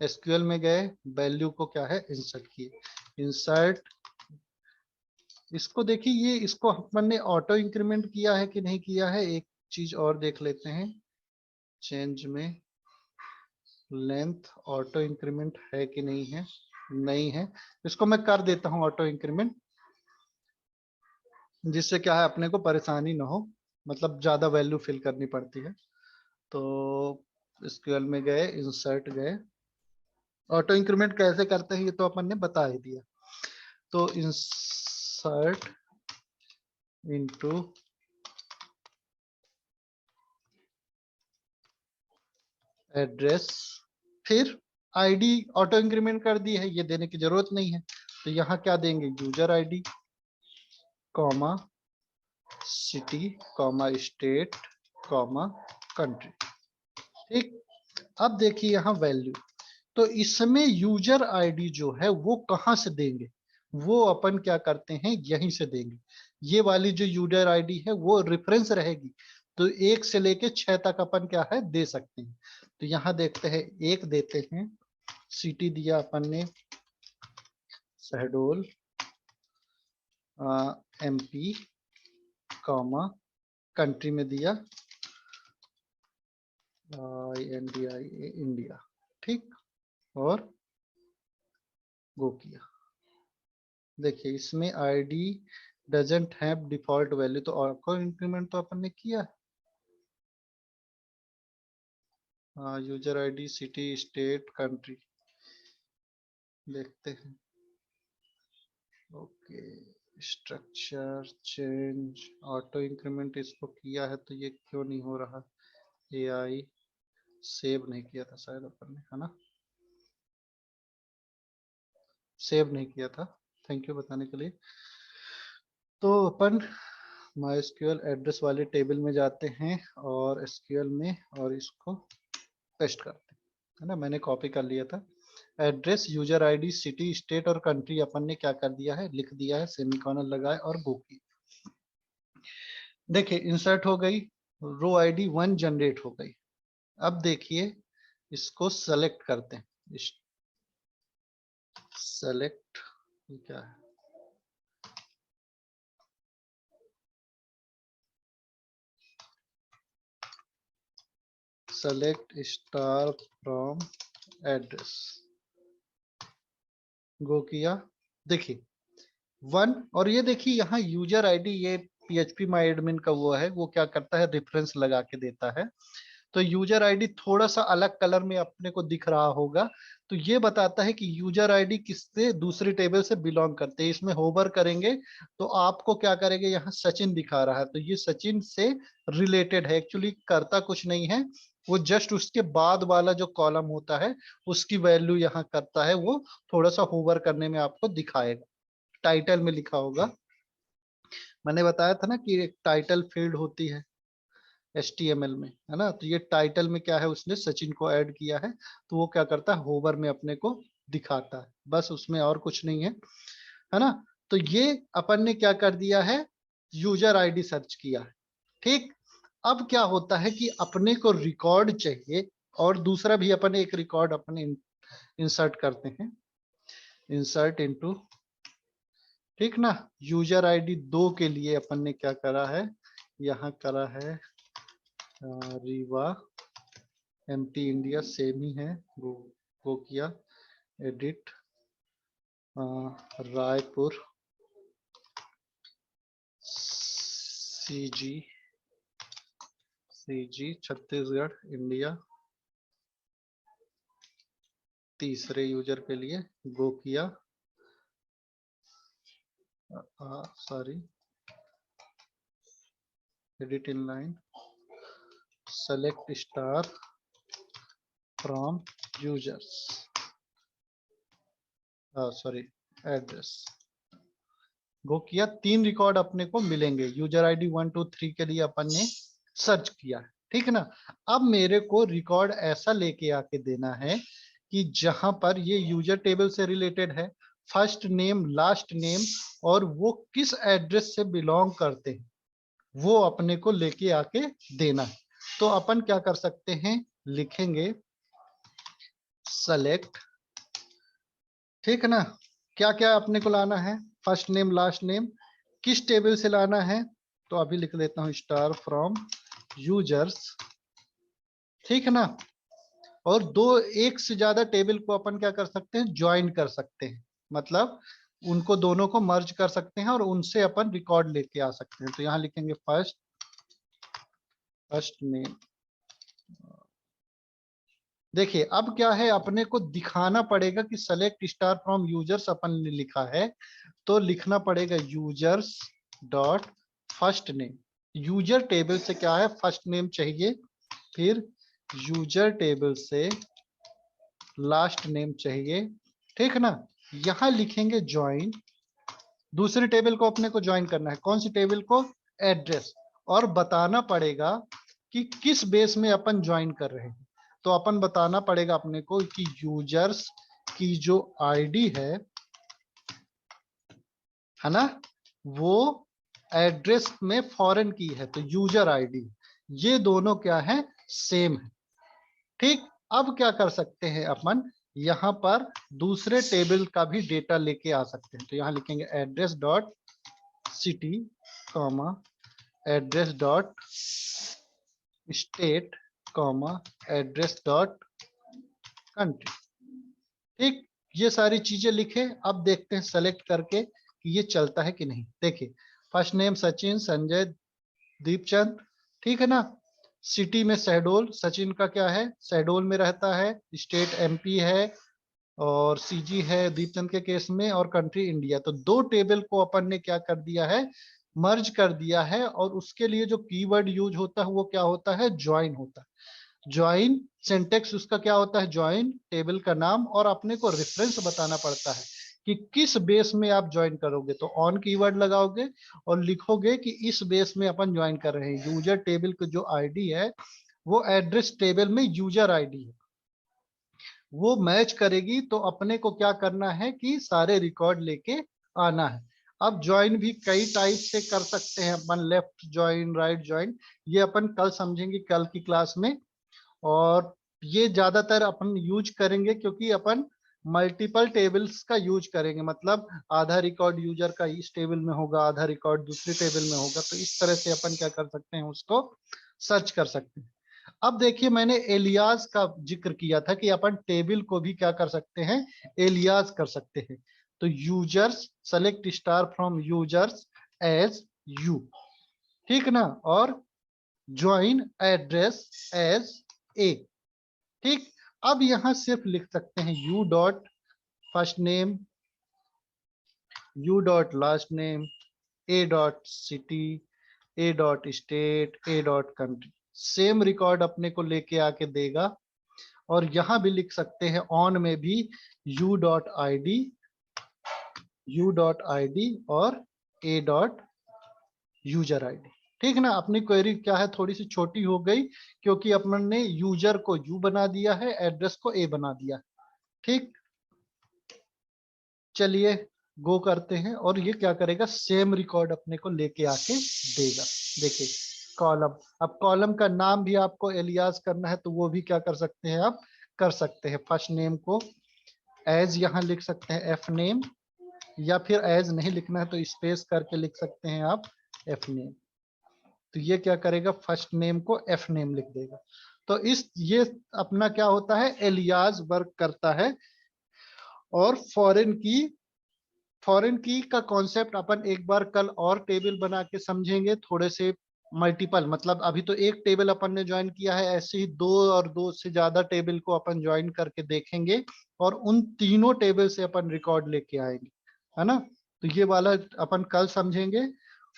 एसक्यूएल में गए, वैल्यू को क्या है, इंसर्ट किए, इंसर्ट, इसको देखिए ये इसको अपन ने ऑटो इंक्रीमेंट किया है कि नहीं किया है, एक चीज और देख लेते हैं। चेंज में लेंथ ऑटो इंक्रीमेंट है कि नहीं है, नहीं है, इसको मैं कर देता हूं ऑटो इंक्रीमेंट। जिससे क्या है अपने को परेशानी ना हो, मतलब ज्यादा वैल्यू फिल करनी पड़ती है। तो एसक्यूएल में गए, इंसर्ट गए, ऑटो इंक्रीमेंट कैसे करते हैं ये तो अपन ने बता ही दिया। तो इंसर्ट इनटू एड्रेस, फिर आईडी ऑटो इंक्रीमेंट कर दी है, ये देने की जरूरत नहीं है। तो यहाँ क्या देंगे, user ID comma city comma state comma country. ठीक, अब देखिए यहाँ वैल्यू, तो इसमें यूजर आईडी जो है वो कहाँ से देंगे, वो अपन क्या करते हैं यहीं से देंगे। ये वाली जो यूजर आईडी है वो रेफरेंस रहेगी, तो 1 से लेके 6 तक अपन क्या है दे सकते हैं। तो यहाँ देखते हैं, 1 देते हैं, सिटी दिया अपन ने शहडोल MP कॉमा कंट्री में दिया INDIA इंडिया। ठीक, और गो किया। देखिए इसमें ID doesn't have default value, तो ऑटो इंक्रीमेंट तो अपन ने किया। User ID city state country देखते हैं। Okay, structure change, auto increment इसको किया है तो ये क्यों नहीं हो रहा, AI सेव नहीं किया था शायद अपन ने, है ना, सेव नहीं किया था। थैंक यू बताने के लिए। तो अपन MySQL एड्रेस वाले टेबल में जाते हैं और SQL में, और इसको पेस्ट करते हैं, है ना, मैंने कॉपी कर लिया था। Address, user ID, city state और कंट्री अपन ने क्या कर दिया है, लिख दिया है, सेमीकोलन लगाए और गो की। देखिए इंसर्ट हो गई, रो आईडी 1 जनरेट हो गई। अब देखिए इसको सेलेक्ट करते हैं, सेलेक्ट क्या है, select star from address, go किया। देखिए 1, और ये देखिए यहाँ यूजर आईडी, ये PHP माई एडमिन का वो है, वो क्या करता है रेफरेंस लगा के देता है। तो यूजर आईडी थोड़ा सा अलग कलर में अपने को दिख रहा होगा, तो ये बताता है कि यूजर आईडी किससे, दूसरी टेबल से बिलोंग करते हैं। इसमें होवर करेंगे तो आपको क्या करेंगे, यहाँ सचिन दिखा रहा है, तो ये सचिन से रिलेटेड है, एक्चुअली करता कुछ नहीं है, वो जस्ट उसके बाद वाला जो कॉलम होता है उसकी वैल्यू यहाँ करता है, वो थोड़ा सा होवर करने में आपको दिखाएगा, टाइटल में लिखा होगा। मैंने बताया था ना कि एक टाइटल फील्ड होती है HTML में, है ना, तो ये टाइटल में क्या है, उसने सचिन को ऐड किया है, तो वो क्या करता है होवर में अपने को दिखाता है, बस उसमें और कुछ नहीं है ना। तो ये अपन ने क्या कर दिया है, यूजर आईडी सर्च किया है। ठीक, अब क्या होता है कि अपने को रिकॉर्ड चाहिए, और दूसरा भी अपन एक रिकॉर्ड अपने इंसर्ट करते हैं, इंसर्ट इनटू, ठीक ना, यूजर आईडी 2 के लिए अपन ने क्या करा है, यहाँ करा है रीवा MP इंडिया, सेम ही है, वो किया, edit Raipur CG Chhattisgarh India, तीसरे यूजर के लिए गो किया, sorry, edit inline, select star from users, sorry address, go किया। 3 रिकॉर्ड अपने को मिलेंगे, यूजर आईडी 1 2 3 के लिए अपन ने सर्च किया, ठीक है ना। अब मेरे को रिकॉर्ड ऐसा लेके आके देना है कि जहां पर ये यूजर टेबल से रिलेटेड है, फर्स्ट नेम लास्ट नेम, और वो किस एड्रेस से बिलोंग करते हैं वो अपने को लेके आके देना है। तो अपन क्या कर सकते हैं, लिखेंगे सेलेक्ट, ठीक है ना, क्या क्या अपने को लाना है, फर्स्ट नेम लास्ट नेम, किस टेबल से लाना है, तो अभी लिख लेता हूं स्टार फ्रॉम यूजर्स, ठीक है ना। और 2 1 से ज्यादा टेबल को अपन क्या कर सकते हैं, ज्वाइन कर सकते हैं, मतलब उनको दोनों को मर्ज कर सकते हैं और उनसे अपन रिकॉर्ड लेके आ सकते हैं। तो यहाँ लिखेंगे फर्स्ट नेम। देखिए अब क्या है, अपने को दिखाना पड़ेगा कि सेलेक्ट स्टार फ्रॉम यूजर्स अपन ने लिखा है, तो लिखना पड़ेगा users dot first name. User table से क्या है, फर्स्ट नेम चाहिए, फिर यूजर टेबल से लास्ट नेम चाहिए, ठीक ना। यहां लिखेंगे ज्वाइन, दूसरी टेबल को अपने को ज्वाइन करना है, कौन सी टेबल को, एड्रेस, और बताना पड़ेगा कि किस बेस में अपन ज्वाइन कर रहे हैं। तो अपन बताना पड़ेगा अपने को कि यूजर्स की जो आईडी है ना, वो एड्रेस में फॉरेन की है, तो यूजर आईडी, ये दोनों क्या है, सेम है। ठीक, अब क्या कर सकते हैं अपन, यहां पर दूसरे टेबल का भी डेटा लेके आ सकते हैं। तो यहां लिखेंगे address dot city comma address dot state comma address dot country. ठीक, ये सारी चीजें लिखे। अब देखते हैं सेलेक्ट करके कि ये चलता है कि नहीं। देखिए फर्स्ट नेम सचिन, संजय, दीपचंद, ठीक है ना। सिटी में शहडोल, सचिन का क्या है, शहडोल में रहता है, स्टेट एमपी है, और सीजी है दीपचंद के केस में, और कंट्री इंडिया। तो दो टेबल को अपन ने क्या कर दिया है, मर्ज कर दिया है। और उसके लिए जो कीवर्ड यूज होता है वो क्या होता है, ज्वाइन होता है। ज्वाइन सिंटेक्स उसका क्या होता है, ज्वाइन टेबल का नाम, और अपने को रेफरेंस बताना पड़ता है कि किस बेस में आप ज्वाइन करोगे। तो ऑन कीवर्ड लगाओगे और लिखोगे कि इस बेस में अपन ज्वाइन कर रहे हैं। यूजर टेबल की जो आईडी है वो एड्रेस टेबल में यूजर आईडी है, वो मैच करेगी। तो अपने को क्या करना है कि सारे रिकॉर्ड लेके आना है। अब ज्वाइन भी कई टाइप से कर सकते हैं अपन, लेफ्ट ज्वाइन, राइट ज्वाइन, ये अपन कल समझेंगे कल की क्लास में। और ये ज्यादातर अपन यूज करेंगे क्योंकि अपन मल्टीपल टेबल्स का यूज करेंगे, मतलब आधा रिकॉर्ड यूजर का इस टेबल में होगा, आधा रिकॉर्ड दूसरी टेबल में होगा। तो इस तरह से अपन क्या कर सकते हैं, उसको सर्च कर सकते हैं। अब देखिए मैंने एलियास का जिक्र किया था कि अपन टेबल को भी क्या कर सकते हैं, एलियास कर सकते हैं। तो users, select star from users as u, ठीक ना, और ज्वाइन एड्रेस एज ए। ठीक, अब यहां सिर्फ लिख सकते हैं U dot first name, U dot last name, ए डॉट सिटी, ए डॉट स्टेट, ए डॉट कंट्री। सेम रिकॉर्ड अपने को लेके आके देगा। और यहां भी लिख सकते हैं ऑन में भी U dot I D, U dot I D, और ए डॉट यूजर आईडी। ठीक ना, अपनी क्वेरी क्या है, थोड़ी सी छोटी हो गई क्योंकि अपन ने यूजर को यू बना दिया है, एड्रेस को ए बना दिया। ठीक, चलिए गो करते हैं। और ये क्या करेगा, सेम रिकॉर्ड अपने को लेके आके देगा। देखिए कॉलम, अब कॉलम का नाम भी आपको एलियास करना है तो वो भी क्या कर सकते हैं आप, कर सकते हैं। फर्स्ट नेम को एज यहाँ लिख सकते हैं एफ नेम, या फिर एज नहीं लिखना है तो स्पेस करके लिख सकते हैं आप एफ नेम। तो ये क्या करेगा, फर्स्ट नेम को एफ नेम लिख देगा। तो इस ये अपना क्या होता है, एलियास वर्क करता है। और फॉरेन की का कॉन्सेप्ट अपन एक बार कल और टेबल बना के समझेंगे, थोड़े से मल्टीपल, मतलब अभी तो एक टेबल अपन ने ज्वाइन किया है, ऐसे ही दो और दो से ज्यादा टेबल को अपन ज्वाइन करके देखेंगे और उन तीनों टेबल से अपन रिकॉर्ड लेके आएंगे, है ना। तो ये वाला अपन कल समझेंगे।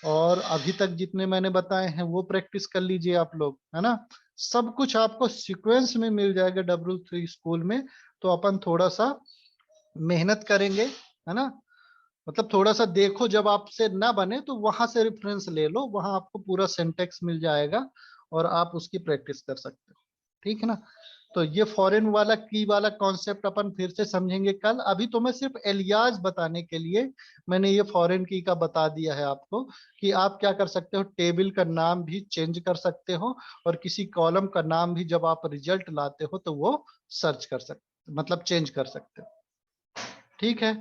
और अभी तक जितने मैंने बताए हैं वो प्रैक्टिस कर लीजिए आप लोग, है ना। सब कुछ आपको सीक्वेंस में मिल जाएगा W3 स्कूल में। तो अपन थोड़ा सा मेहनत करेंगे, है ना। मतलब थोड़ा सा देखो, जब आपसे ना बने तो वहां से रेफरेंस ले लो, वहां आपको पूरा सिंटेक्स मिल जाएगा और आप उसकी प्रैक्टिस कर सकते हो। ठीक है ना। तो ये फॉरेन वाला की वाला कॉन्सेप्ट अपन फिर से समझेंगे कल। अभी तो मैं सिर्फ एलियास बताने के लिए मैंने ये फॉरेन की का बता दिया है आपको कि आप क्या कर सकते हो, टेबल का नाम भी चेंज कर सकते हो और किसी कॉलम का नाम भी जब आप रिजल्ट लाते हो तो वो सर्च कर सकते, मतलब चेंज कर सकते हो। ठीक है।